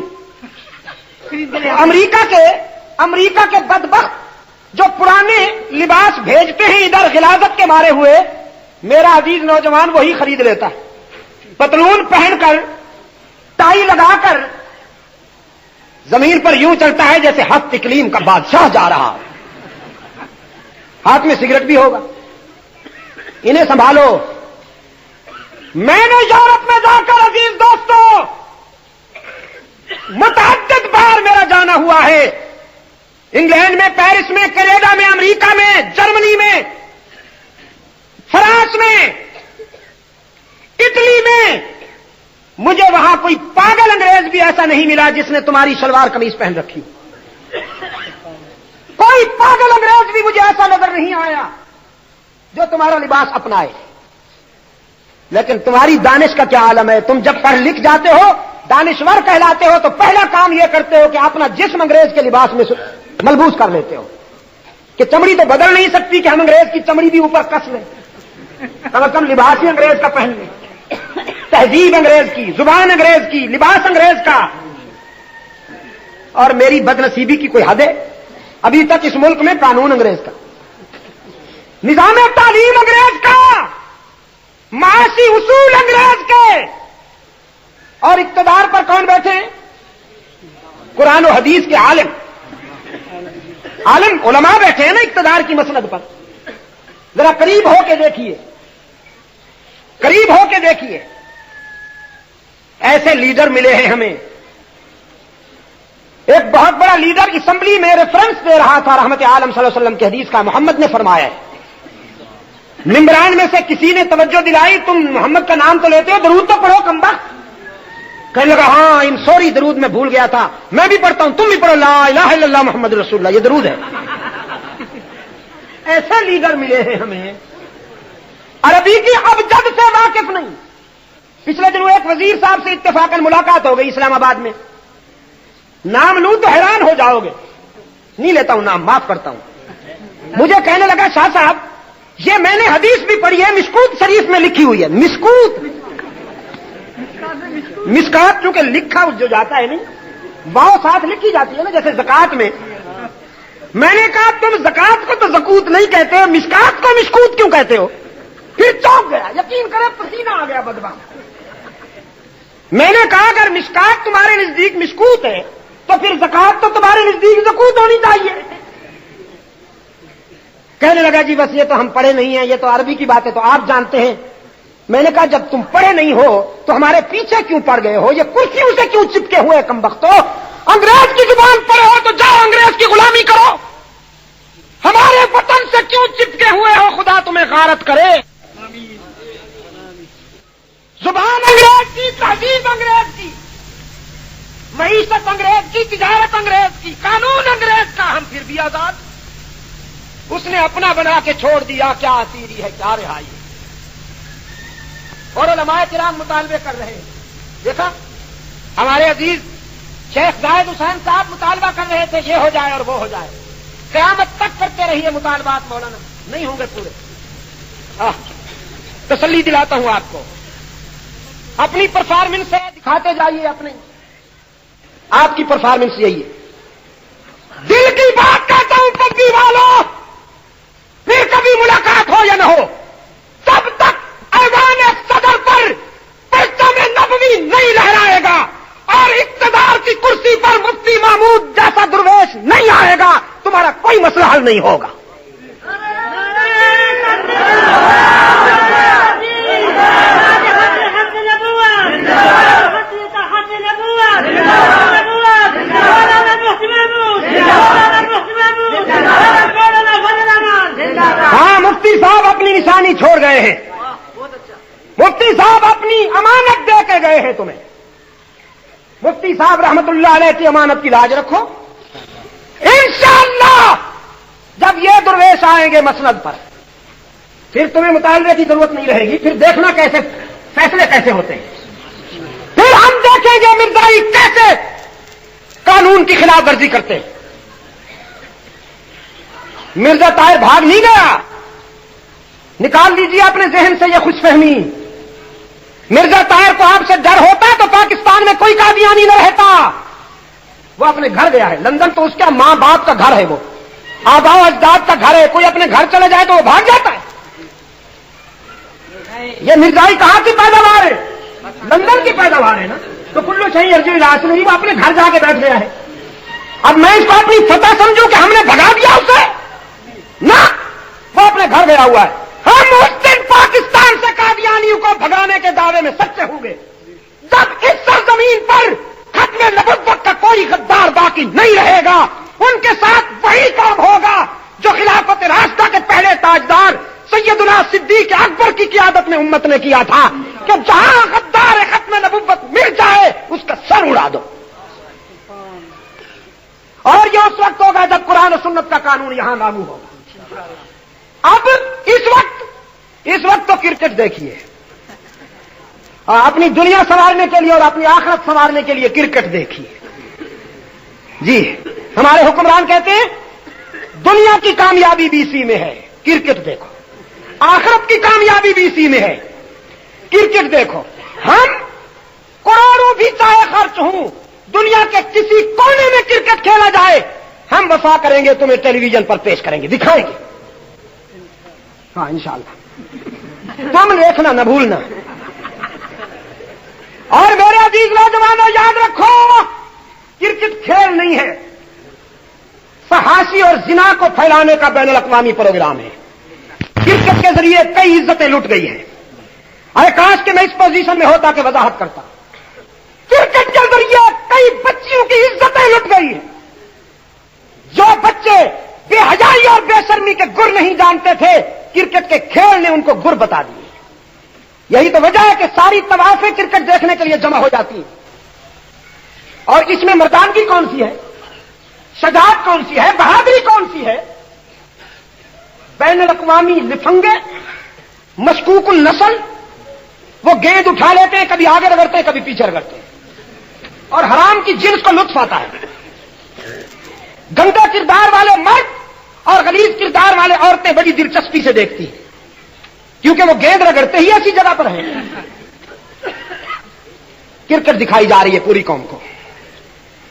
امریکہ کے بدبخت جو پرانے لباس بھیجتے ہیں ادھر غلاظت کے مارے ہوئے، میرا عزیز نوجوان وہی خرید لیتا ہے. پتلون پہن کر ٹائی لگا کر زمین پر یوں چلتا ہے جیسے ہفت اقلیم کا بادشاہ جا رہا، ہاتھ میں سگریٹ بھی ہوگا. انہیں سنبھالو. میں نے یورپ میں جا کر عزیز دوستوں متعدد بار میرا جانا ہوا ہے. انگلینڈ میں، پیرس میں، کینیڈا میں، امریکہ میں، جرمنی میں، فرانس میں، اٹلی میں. مجھے وہاں کوئی پاگل انگریز بھی ایسا نہیں ملا جس نے تمہاری شلوار قمیض پہن رکھی. کوئی پاگل انگریز بھی مجھے ایسا نظر نہیں آیا جو تمہارا لباس اپنائے. لیکن تمہاری دانش کا کیا عالم ہے؟ تم جب پڑھ لکھ جاتے ہو، دانشور کہلاتے ہو، تو پہلا کام یہ کرتے ہو کہ اپنا جسم انگریز کے لباس میں ملبوس کر لیتے ہو کہ چمڑی تو بدل نہیں سکتی کہ ہم انگریز کی چمڑی بھی اوپر کس لیں، کم از کم لباس ہی انگریز کا پہن لیں. تہذیب انگریز کی، زبان انگریز کی، لباس انگریز کا. اور میری بدنصیبی کی کوئی حد ہے؟ ابھی تک اس ملک میں قانون انگریز کا، نظام تعلیم انگریز کا، معاشی اصول انگریز کے، اور اقتدار پر کون بیٹھے ہیں؟ قرآن و حدیث کے عالم علماء بیٹھے ہیں نا اقتدار کی مسند پر. ذرا قریب ہو کے دیکھیے، قریب ہو کے دیکھیے. ایسے لیڈر ملے ہیں ہمیں. ایک بہت بڑا لیڈر اسمبلی میں ریفرنس دے رہا تھا رحمت عالم صلی اللہ علیہ وسلم کی حدیث کا. محمد نے فرمایا ہے. ممبران میں سے کسی نے توجہ دلائی، تم محمد کا نام تو لیتے ہو، درود تو پڑھو کمبخت. کہنے لگا ہاں ان سوری درود میں بھول گیا تھا، میں بھی پڑھتا ہوں، تم بھی پڑھو لا الہ الا اللہ محمد رسول اللہ، یہ درود ہے. ایسے لیڈر ملے ہیں ہمیں. عربی کی ابجد سے واقف نہیں. پچھلے دنوں ایک وزیر صاحب سے اتفاقاً ملاقات ہو گئی اسلام آباد میں. نام لوں تو حیران ہو جاؤ گے، نہیں لیتا ہوں نام، معاف کرتا ہوں. مجھے کہنے لگا شاہ صاحب یہ میں نے حدیث بھی پڑھی ہے، مشکوت شریف میں لکھی ہوئی ہے. مسکات چونکہ لکھا جو جاتا ہے نہیں، واؤ ساتھ لکھی جاتی ہے نا، جیسے زکات میں. میں نے کہا تم زکات کو تو زکوت نہیں کہتے ہو، مسکات کو مشکوت کیوں کہتے ہو؟ پھر چونک گیا، یقین کرے پسینہ آ گیا بدبخت. میں نے کہا اگر مسکات تمہارے نزدیک مشکوت ہے تو پھر زکات تو تمہارے نزدیک زکوت ہونی چاہیے. کہنے لگا جی بس یہ تو ہم پڑھے نہیں ہیں، یہ تو عربی کی بات ہے تو آپ جانتے ہیں. میں نے کہا جب تم پڑھے نہیں ہو تو ہمارے پیچھے کیوں پڑ گئے ہو؟ یہ کرسیوں سے کیوں چپکے ہوئے کمبختو؟ انگریز کی زبان پڑھے ہو تو جاؤ انگریز کی غلامی کرو. ہمارے وطن سے کیوں چپکے ہوئے ہو؟ خدا تمہیں غارت کرے. زبان انگریز کی، تہذیب انگریز کی، معیشت انگریز کی، تجارت انگریز کی، قانون انگریز کا، ہم پھر بھی آزاد. اس نے اپنا بنا کے چھوڑ دیا. کیا اسیری ہے، کیا رہائی ہے. اور علماء کرام مطالبے کر رہے ہیں. دیکھا ہمارے عزیز شیخ زاہد حسین صاحب مطالبہ کر رہے تھے یہ ہو جائے اور وہ ہو جائے. قیامت تک کرتے رہیے مطالبات مولانا، نہیں ہوں گے پورے. تسلی دلاتا ہوں آپ کو، اپنی پرفارمنس سے دکھاتے جائیے. اپنے آپ کی پرفارمنس یہی ہے. دل کی بات کہتا ہوں پبی والوں، پھر کبھی ملاقات ہو یا نہ ہو، تب تک ایوان صدر پر پرچم نبوی نہیں لہرائے گا اور کوئی مسئلہ حل نہیں ہوگا. ہاں مفتی صاحب اپنی نشانی چھوڑ گئے ہیں. مفتی صاحب اپنی امانت دے کے گئے ہیں تمہیں. مفتی صاحب رحمت اللہ علیہ کی امانت کی لاج رکھو. انشاءاللہ جب یہ درویش آئیں گے مسند پر پھر تمہیں مطالبے کی ضرورت نہیں رہے گی. پھر دیکھنا کیسے فیصلے کیسے ہوتے ہیں. پھر ہم دیکھیں گے مرزائی کیسے قانون کی خلاف ورزی کرتے ہیں. مرزا طاہر بھاگ نہیں گیا. نکال لیجیے اپنے ذہن سے یہ خوش فہمی. مرزا طاہر کو آپ سے ڈر ہوتا تو پاکستان میں کوئی قادیانی نہ رہتا. وہ اپنے گھر گیا ہے. لندن تو اس کا ماں باپ کا گھر ہے, وہ آبا و اجداد کا گھر ہے. کوئی اپنے گھر چلے جائے تو وہ بھاگ جاتا ہے. یہ مرزائی کہاں کی پیداوار ہے؟ لندن کی پیداوار ہے نا. تو کلو شہی ارجو علاج نہیں, وہ اپنے گھر جا کے بیٹھ گیا ہے. اب میں اس کو اپنی فتح سمجھوں کہ ہم نے بھگا دیا اسے؟ نہ, وہ اپنے گھر گیا ہوا ہے. ہم اس دن پاکستان سے قادیانیوں کو بھگانے کے دعوے میں سچے ہوں گے جب اس سرزمین پر ختم نبوت کا کوئی غدار باقی نہیں رہے گا. ان کے ساتھ وہی کام ہوگا جو خلافت راستہ کے پہلے تاجدار سیدنا صدیق اکبر کی قیادت میں امت نے کیا تھا کہ جہاں غدار ختم نبوت مل جائے اس کا سر اڑا دو. اور یہ اس وقت ہوگا جب قرآن و سنت کا قانون یہاں لاگو ہوگا. اب اس وقت تو کرکٹ دیکھیے. اپنی دنیا سنوارنے کے لیے اور اپنی آخرت سنوارنے کے لیے کرکٹ دیکھیے. جی ہمارے حکمران کہتے ہیں دنیا کی کامیابی بھی اسی میں ہے, کرکٹ دیکھو. آخرت کی کامیابی بھی اسی میں ہے, کرکٹ دیکھو. ہم کروڑوں بھی چاہے خرچ ہوں, دنیا کے کسی کونے میں کرکٹ کھیلا جائے ہم وفا کریں گے, تمہیں ٹیلی ویژن پر پیش کریں گے, دکھائیں گے. ہاں انشاءاللہ تم دیکھنا نہ بھولنا. اور میرے عزیز نوجوانوں یاد رکھو, کرکٹ کھیل نہیں ہے, فحاشی اور زنا کو پھیلانے کا بین الاقوامی پروگرام ہے. کرکٹ کے ذریعے کئی عزتیں لٹ گئی ہیں. ارے کاش کہ میں اس پوزیشن میں ہوتا کہ وضاحت کرتا. کرکٹ کے ذریعے کئی بچیوں کی عزتیں لٹ گئی ہیں. جو بچے بے حیائی اور بے شرمی کے گر نہیں جانتے تھے, کرکٹ کے کھیل نے ان کو گر بتا دیے. یہی تو وجہ ہے کہ ساری طوائفیں کرکٹ دیکھنے کے لیے جمع ہو جاتی ہیں. اور اس میں مردانگی کون سی ہے, شجاعت کون سی ہے, بہادری کون سی ہے؟ بین الاقوامی لفنگے مشکوک النسل, وہ گیند اٹھا لیتے ہیں, کبھی آگے رگڑتے ہیں کبھی پیچھے رگڑتے ہیں, اور حرام کی جنس کو لطف آتا ہے. گندا کردار والے مرد اور غلیظ کردار والے عورتیں بڑی دلچسپی سے دیکھتی ہیں, کیونکہ وہ گیند رگڑتے ہی ایسی جگہ پر ہیں. کرکٹ دکھائی جا رہی ہے پوری قوم کو,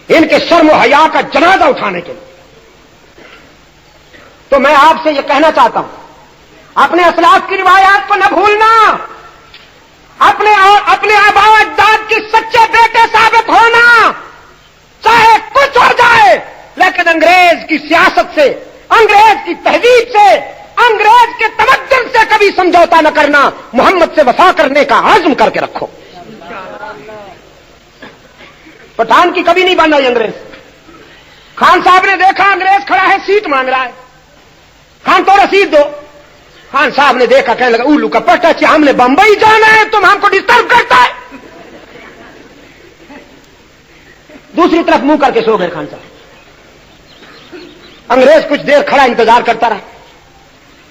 ان کے شرم و حیا کا جنازہ اٹھانے کے لیے. تو میں آپ سے یہ کہنا چاہتا ہوں, اپنے اسلاف کی روایات کو نہ بھولنا, اپنے آبا و اجداد کے سچے بیٹے ثابت ہونا, چاہے کچھ ہو جائے, لیکن انگریز کی سیاست سے, انگریز کی تہذیب سے, انگریز کے تمدن سے کبھی سمجھوتا نہ کرنا. محمد سے وفا کرنے کا عزم کر کے رکھو. پٹھان کی کبھی نہیں بن رہی انگریز. خان صاحب نے دیکھا انگریز کھڑا ہے, سیٹ مانگ رہا ہے, خان تو رسید دو. خان صاحب نے دیکھا, کہنے لگا اولو کا پٹا چاہیے, ہم نے بمبئی جانا ہے, تم ہم کو ڈسٹرب کرتا ہے. دوسری طرف منہ کر کے سو گئے خان صاحب. انگریز کچھ دیر کھڑا انتظار کرتا رہا,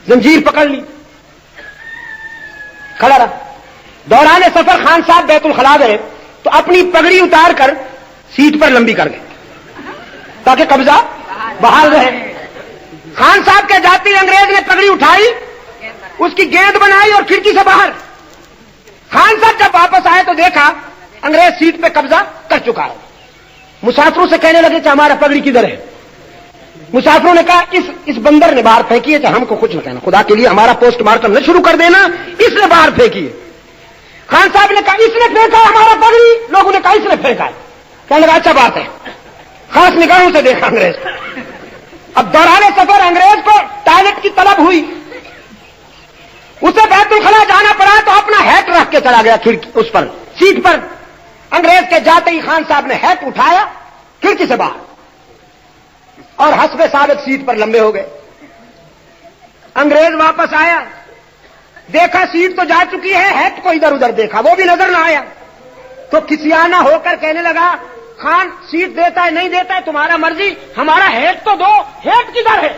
زنجیر پکڑ لی, کھڑا رہا. دوران سفر خان صاحب بیت الخلا گئے تو اپنی پگڑی اتار کر سیٹ پر لمبی کر گئے تاکہ قبضہ بحال رہے. خان صاحب کے جاتی انگریز نے پگڑی اٹھائی, اس کی گیند بنائی اور کھڑکی سے باہر. خان صاحب جب واپس آئے تو دیکھا انگریز سیٹ پہ قبضہ کر چکا ہے. مسافروں سے کہنے لگے کہ ہمارا پگڑی کدھر ہے. مسافروں نے کہا اس بندر نے باہر پھینکی ہے, ہم کو کچھ نہ کہنا, خدا کے لیے ہمارا پوسٹ مارٹم نہ شروع کر دینا, اس نے باہر پھینکی ہے. خان صاحب نے کہا اس نے پھینکا ہمارا پگڑی. لوگوں نے کہا اس نے پھینکا ہے. کہنے لگا اچھا بات ہے. خاص نگاہوں سے دیکھا انگریز. اب دوران سفر انگریز کو ٹوائلٹ کی طلب ہوئی، اسے بیت الخلا جانا پڑا تو اپنا ہیٹ رکھ کے چلا گیا کھڑکی اس پر سیٹ پر. انگریز کے جاتے ہی خان صاحب نے ہیٹ اٹھایا کھڑکی سے باہر اور حسب ثابت سیٹ پر لمبے ہو گئے. انگریز واپس آیا، دیکھا سیٹ تو جا چکی ہے، ہیٹ کو ادھر ادھر دیکھا، وہ بھی نظر نہ آیا تو کسیانہ ہو کر کہنے لگا خان سیٹ دیتا ہے نہیں دیتا ہے تمہارا مرضی، ہمارا ہیٹ تو دو، ہیٹ کدھر ہے؟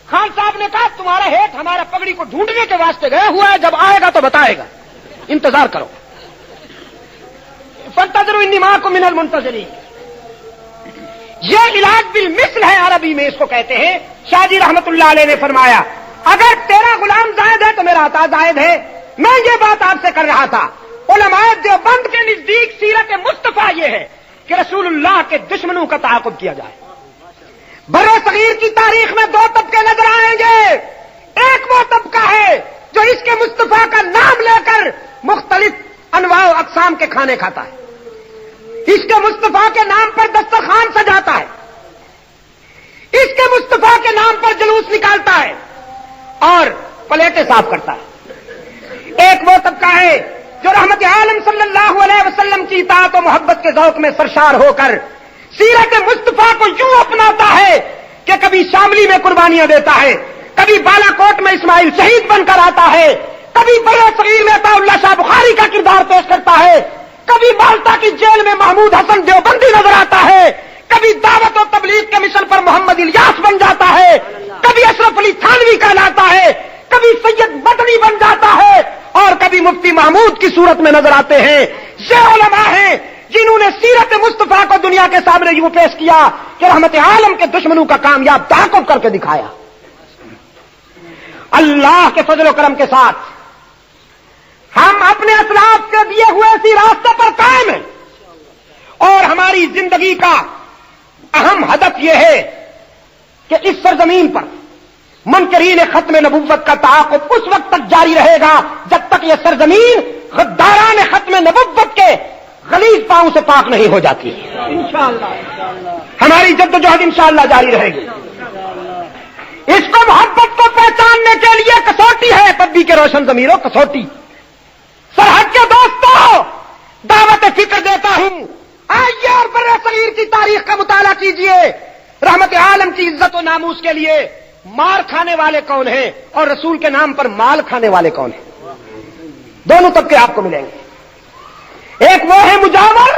خان صاحب نے کہا تمہارا ہیٹ ہمارا پگڑی کو ڈھونڈنے کے واسطے گیا ہوا ہے، جب آئے گا تو بتائے گا، انتظار کرو. فانتظروا انی معکم من المنتظرین. یہ علاج بالمثل ہے، عربی میں اس کو کہتے ہیں. شاہ جی رحمت اللہ علیہ نے فرمایا اگر تیرا غلام زائد ہے تو میرا عطا زائد ہے. میں یہ بات آپ سے کر رہا تھا، علماء دیوبند کے نزدیک سیرت مصطفیٰ یہ ہے کہ رسول اللہ کے دشمنوں کا تعاقب کیا جائے. برے صغیر کی تاریخ میں دو طبقے نظر آئیں گے. ایک وہ طبقہ ہے جو اس کے مصطفیٰ کا نام لے کر مختلف انواع و اقسام کے کھانے کھاتا ہے، اس کے مصطفیٰ کے نام پر دسترخوان سجاتا ہے، اس کے مصطفیٰ کے نام پر جلوس نکالتا ہے اور پلیٹیں صاف کرتا ہے. ایک وہ طبقہ ہے جو رحمت عالم صلی اللہ علیہ وسلم کی اطاعت و محبت کے ذوق میں سرشار ہو کر سیرت مصطفیٰ کو یوں اپناتا ہے کہ کبھی شاملی میں قربانیاں دیتا ہے، کبھی بالا کوٹ میں اسماعیل شہید بن کر آتا ہے، کبھی بڑے صغیر میں عطا اللہ شاہ بخاری کا کردار پیش کرتا ہے، کبھی مالٹا کی جیل میں محمود حسن دیوبندی نظر آتا ہے، کبھی دعوت و تبلیغ کے مشن پر محمد الیاس بن جاتا ہے، کبھی اشرف علی تھانوی کہلاتا ہے، کبھی سید مدنی بن جاتا ہے اور کبھی مفتی محمود کی صورت میں نظر آتے ہیں. یہ علماء ہیں جنہوں نے سیرت مصطفیٰ کو دنیا کے سامنے یوں پیش کیا کہ رحمت عالم کے دشمنوں کا کامیاب تعاقب کر کے دکھایا. اللہ کے فضل و کرم کے ساتھ ہم اپنے اسلاف کے دیے ہوئے اسی راستے پر قائم ہیں اور ہماری زندگی کا اہم ہدف یہ ہے کہ اس سرزمین پر منکرین ختم نبوت کا تعاقب اس وقت تک جاری رہے گا جب تک یہ سرزمین غداران ختم نبوت کے غلیظ پاؤں سے پاک نہیں ہو جاتی. انشاءاللہ ہماری جدوجہد انشاءاللہ جاری رہے گی. اس کو محبت کو پہچاننے کے لیے کسوٹی ہے، پبی کے روشن ضمیروں کسوٹی. سرحد کے دوستوں دعوت فکر دیتا ہوں، آئیے اور برے صغیر کی تاریخ کا مطالعہ کیجئے. رحمت عالم کی عزت و ناموس کے لیے مار کھانے والے کون ہیں اور رسول کے نام پر مال کھانے والے کون ہیں؟ دونوں طبقے آپ کو ملیں گے. ایک وہ ہے مجاور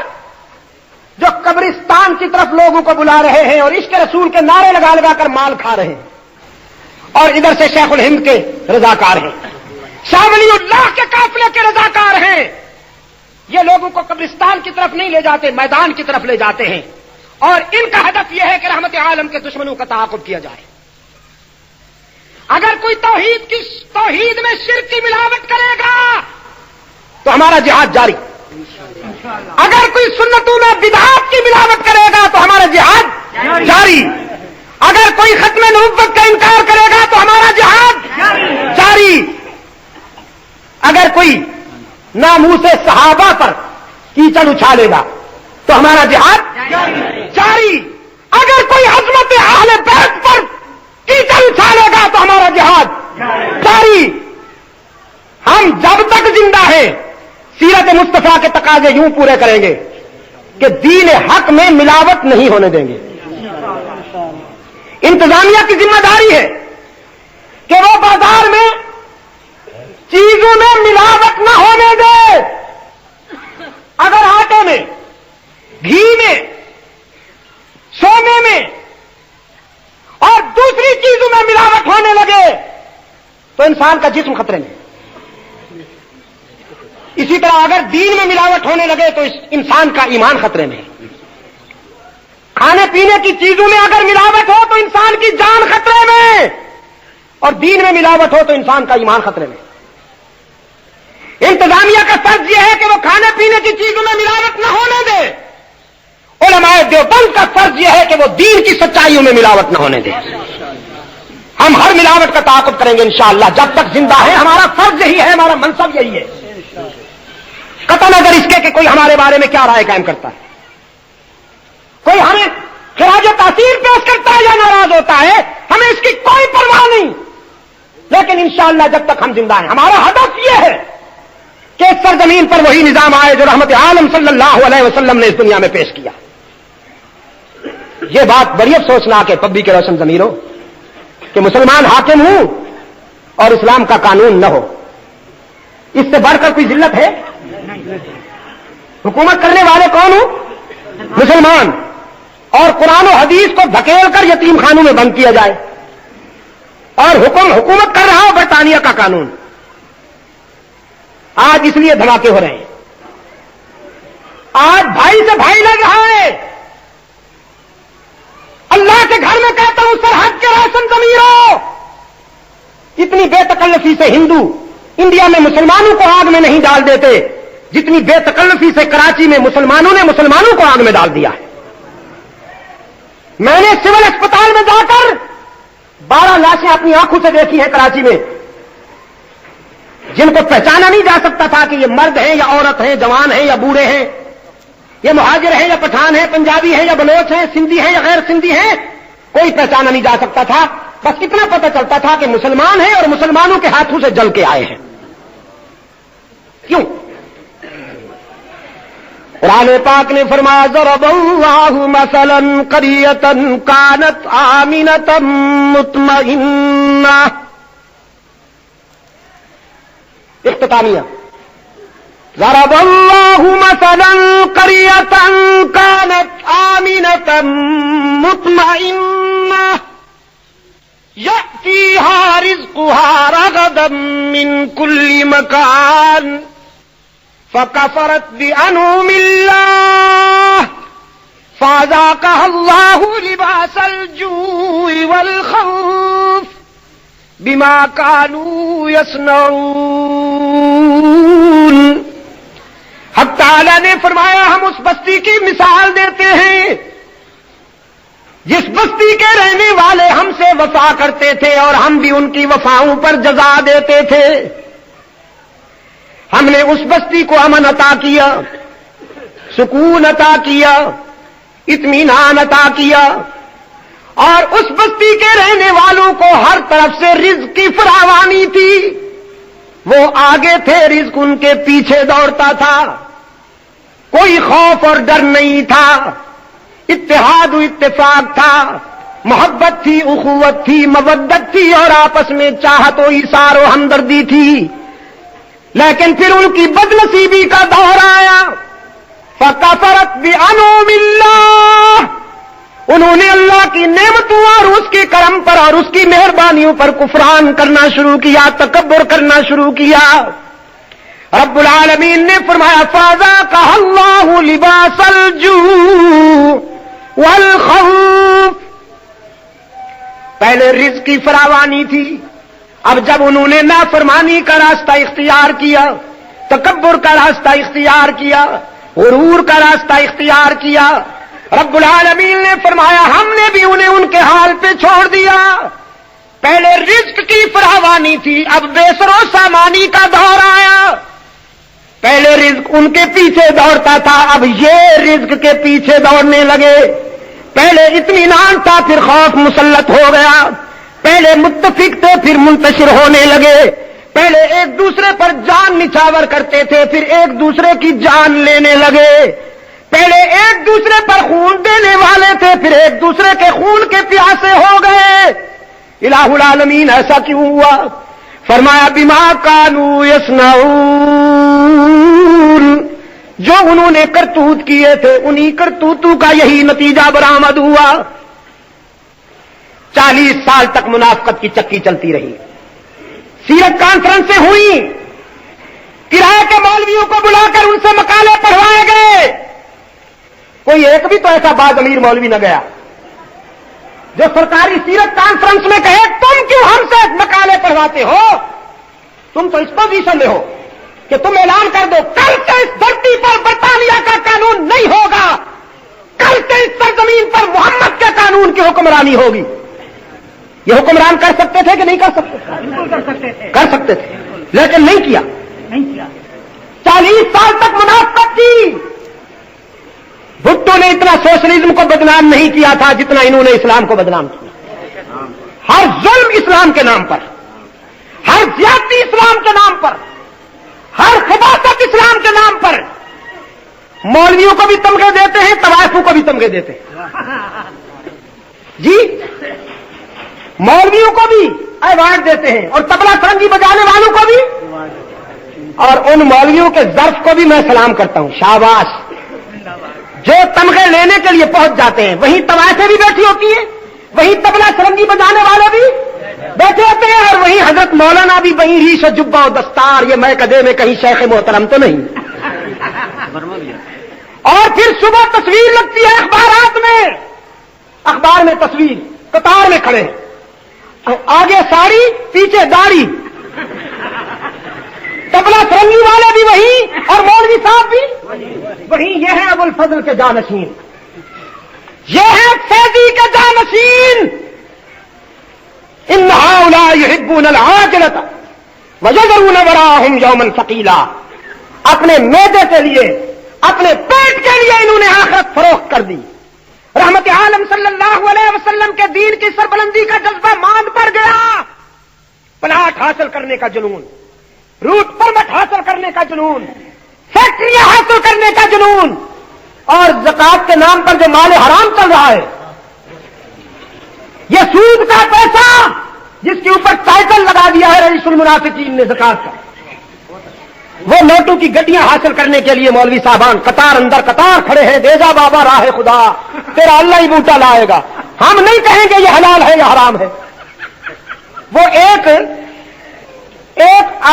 جو قبرستان کی طرف لوگوں کو بلا رہے ہیں اور عشق رسول کے نعرے لگا لگا کر مال کھا رہے ہیں، اور ادھر سے شیخ الہند کے رضاکار ہیں، شاہ ولی اللہ کے قافلے کے رضاکار ہیں. یہ لوگوں کو قبرستان کی طرف نہیں لے جاتے، میدان کی طرف لے جاتے ہیں اور ان کا ہدف یہ ہے کہ رحمت عالم کے دشمنوں کا تعاقب کیا جائے. اگر کوئی توحید میں شرک کی ملاوٹ کرے گا تو ہمارا جہاد جاری. اگر کوئی سنتوں میں بدعات کی ملاوٹ کرے گا تو ہمارا جہاد جاری. اگر کوئی ختم نبوت کا انکار کرے گا تو ہمارا جہاد جاری. اگر کوئی ناموس صحابہ پر کیچڑ اچھالے گا تو ہمارا جہاد جاری. اگر کوئی عظمت اہل بیت پر کیچڑ اچھالے گا تو ہمارا جہاد جاری. ہم جب تک زندہ ہیں سیرت مصطفیٰ کے تقاضے یوں پورے کریں گے کہ دین حق میں ملاوٹ نہیں ہونے دیں گے. انتظامیہ کی ذمہ داری ہے کہ وہ بازار میں چیزوں میں ملاوٹ نہ ہونے دے. اگر آٹے میں، گھی میں، سونے میں اور دوسری چیزوں میں ملاوٹ ہونے لگے تو انسان کا جسم خطرے میں. اسی طرح اگر دین میں ملاوٹ ہونے لگے تو انسان کا ایمان خطرے میں. کھانے پینے کی چیزوں میں اگر ملاوٹ ہو تو انسان کی جان خطرے میں، اور دین میں ملاوٹ ہو تو انسان کا ایمان خطرے میں. انتظامیہ کا فرض یہ ہے کہ وہ کھانے پینے کی چیزوں میں ملاوٹ نہ ہونے دے. علماء دیوبند کا فرض یہ ہے کہ وہ دین کی سچائیوں میں ملاوٹ نہ ہونے دے. ہم ہر ملاوٹ کا تعاقب کریں گے انشاءاللہ. جب تک زندہ ہیں ہمارا فرض یہی ہے، ہمارا منصب یہی ہے. قطع نظر اس کے کہ کوئی ہمارے بارے میں کیا رائے قائم کرتا ہے، کوئی ہمیں خراج تحسین پیش کرتا ہے یا ناراض ہوتا ہے، ہمیں اس کی کوئی پرواہ نہیں، لیکن انشاءاللہ جب تک ہم زندہ ہیں ہمارا ہدف یہ ہے کہ اس سرزمین پر وہی نظام آئے جو رحمت عالم صلی اللہ علیہ وسلم نے اس دنیا میں پیش کیا۔ یہ بات بڑی افسوسناک ہے پبی کے روشن ضمیروں کہ مسلمان حاکم ہوں اور اسلام کا قانون نہ ہو، اس سے بڑھ کر کوئی ذلت ہے؟ حکومت کرنے والے کون ہوں؟ مسلمان، اور قرآن و حدیث کو دھکیل کر یتیم خانوں میں بند کیا جائے، اور حکومت کر رہا ہو برطانیہ کا قانون۔ آج اس لیے دھماکے ہو رہے ہیں، آج بھائی سے بھائی لگ رہا ہے۔ اللہ کے گھر میں کہتا ہوں سرحد کے روشن ضمیروں، اتنی بے تکلفی سے ہندو انڈیا میں مسلمانوں کو آگ میں نہیں ڈال دیتے جتنی بے تکلفی سے کراچی میں مسلمانوں نے مسلمانوں کو آگ میں ڈال دیا ہے۔ میں نے سول اسپتال میں جا کر 12 لاشیں اپنی آنکھوں سے دیکھی ہیں کراچی میں، جن کو پہچانا نہیں جا سکتا تھا کہ یہ مرد ہیں یا عورت ہیں، جوان ہیں یا بوڑھے ہیں، یہ مہاجر ہیں یا پٹھان ہیں، پنجابی ہیں یا بلوچ ہیں، سندھی ہیں یا غیر سندھی ہیں، کوئی پہچانا نہیں جا سکتا تھا۔ بس اتنا پتہ چلتا تھا کہ مسلمان ہیں اور مسلمانوں کے ہاتھوں سے جل کے آئے ہیں۔ کیوں؟ قرآن پاک نے فرمایا ضرب اللہ مثلا قریۃ کانت آمنۃ مطمئنہ، اختتامیہ، ضرب اللہ مثلا قریۃ کانت آمنۃ مطمئنہ یأتیہا رزقہا رغدا من کل مکان فکفرت بانعم اللہ فاذاقہا اللہ لباس الجوع والخوف بما كانوا يصنعون۔ حق تعالی نے فرمایا ہم اس بستی کی مثال دیتے ہیں جس بستی کے رہنے والے ہم سے وفا کرتے تھے اور ہم بھی ان کی وفاؤں پر جزا دیتے تھے۔ ہم نے اس بستی کو امن عطا کیا، سکون عطا کیا، اطمینان عطا کیا، اور اس بستی کے رہنے والوں کو ہر طرف سے رزق کی فراوانی تھی۔ وہ آگے تھے، رزق ان کے پیچھے دوڑتا تھا، کوئی خوف اور ڈر نہیں تھا، اتحاد و اتفاق تھا، محبت تھی، اخوت تھی، مودت تھی، اور آپس میں چاہت و ایثار و ہمدردی تھی۔ لیکن پھر ان کی بدنصیبی کا دور آیا، فکفرت بانعم اللہ، انہوں نے اللہ کی نعمتوں اور اس کے کرم پر اور اس کی مہربانیوں پر کفران کرنا شروع کیا، تکبر کرنا شروع کیا۔ رب العالمین نے فرمایا فَأَذَاقَهَا اللَّهُ لِبَاسَ الْجُوعِ وَالْخَوْفِ، پہلے رزق کی فراوانی تھی، اب جب انہوں نے نافرمانی کا راستہ اختیار کیا، تکبر کا راستہ اختیار کیا، غرور کا راستہ اختیار کیا، رب العالمین نے فرمایا ہم نے بھی انہیں ان کے حال پہ چھوڑ دیا۔ پہلے رزق کی فراوانی تھی، اب بے سر و سامانی کا دور آیا۔ پہلے رزق ان کے پیچھے دوڑتا تھا، اب یہ رزق کے پیچھے دوڑنے لگے۔ پہلے اطمینان تھا، پھر خوف مسلط ہو گیا۔ پہلے متفق تھے، پھر منتشر ہونے لگے۔ پہلے ایک دوسرے پر جان نچھاور کرتے تھے، پھر ایک دوسرے کی جان لینے لگے۔ پہلے ایک دوسرے پر خون دینے والے تھے، پھر ایک دوسرے کے خون کے پیاسے ہو گئے۔ الہ العالمین ایسا کیوں ہوا؟ فرمایا بما کانوا یصنعون، جو انہوں نے کرتوت کیے تھے انہی کرتوتوں کا یہی نتیجہ برآمد ہوا۔ 40 سال تک منافقت کی چکی چلتی رہی، سیرت کانفرنسیں ہوئی، کرایہ کے مولویوں کو بلا کر ان سے مقالے پڑھوائے گئے، کوئی ایک بھی تو ایسا بعد امیر مولوی نہ گیا جو سرکاری سیرت کانفرنس میں کہے تم کیوں ہم سے مقالے پڑھواتے ہو؟ تم تو اس پوزیشن میں ہو کہ تم اعلان کر دو کل سے اس دھرتی پر برطانیہ کا قانون نہیں ہوگا، کل سے اس سرزمین پر محمد کے قانون کی حکمرانی ہوگی۔ یہ حکمران کر سکتے تھے کہ نہیں کر سکتے؟ بالکل کر سکتے تھے، کر سکتے تھے، لیکن نہیں کیا۔ 40 سال تک منافقت کی۔ بھٹو نے اتنا سوشلزم کو بدنام نہیں کیا تھا جتنا انہوں نے اسلام کو بدنام کیا۔ ہر ظلم اسلام کے نام پر، ہر زیادتی اسلام کے نام پر، ہر خباثت اسلام کے نام پر مولویوں کو بھی تمغے دیتے ہیں، طوائفوں کو بھی تمغے دیتے ہیں۔ جی مولویوں کو بھی ایوارڈ دیتے ہیں اور طبلہ سرنگی بجانے والوں کو بھی، اور ان مولویوں کے ظرف کو بھی میں سلام کرتا ہوں، شاباش، جو تمغے لینے کے لیے پہنچ جاتے ہیں۔ وہیں طوائفیں بھی بیٹھی ہوتی ہیں، وہیں طبلہ سرنگی بجانے والے بھی بیٹھے ہوتے ہیں، اور وہیں حضرت مولانا بھی، وہیں ریش و جبہ و دستار، یہ میں کدے میں کہیں شیخ محترم تو نہیں۔ اور پھر صبح تصویر لگتی ہے اخبارات میں، اخبار میں تصویر، قطار میں کھڑے ہیں، آگے ساڑی پیچھے داڑھی، طبلہ سرنگی والے بھی وہیں اور مولوی صاحب بھی وہیں۔ یہ ہے ابو الفضل کے جانشین، یہ ہے فیضی کے جانشین۔ ان هؤلاء يحبون العاجلة ويذرون وراءهم يوما ثقيلا، اپنے معدے کے لیے، اپنے پیٹ کے لیے انہوں نے آخرت فروخت کر دی۔ رحمت عالم صلی اللہ علیہ وسلم کے دین کی سربلندی کا جذبہ ماند پڑ گیا، پلاٹ حاصل کرنے کا جنون، روٹ پرمٹ حاصل کرنے کا جنون، فیکٹریاں حاصل کرنے کا جنون، اور زکات کے نام پر جو مال حرام چل رہا ہے، یہ سود کا پیسہ جس کے اوپر ٹائٹل لگا دیا ہے رئیس المنافقین نے زکات کا، وہ نوٹوں کی گڈیاں حاصل کرنے کے لیے مولوی صاحبان قطار اندر قطار کھڑے ہیں، دے جا بابا راہ خدا، تیرا اللہ ہی بوٹا لائے گا، ہم نہیں کہیں گے یہ حلال ہے یا حرام ہے۔ وہ ایک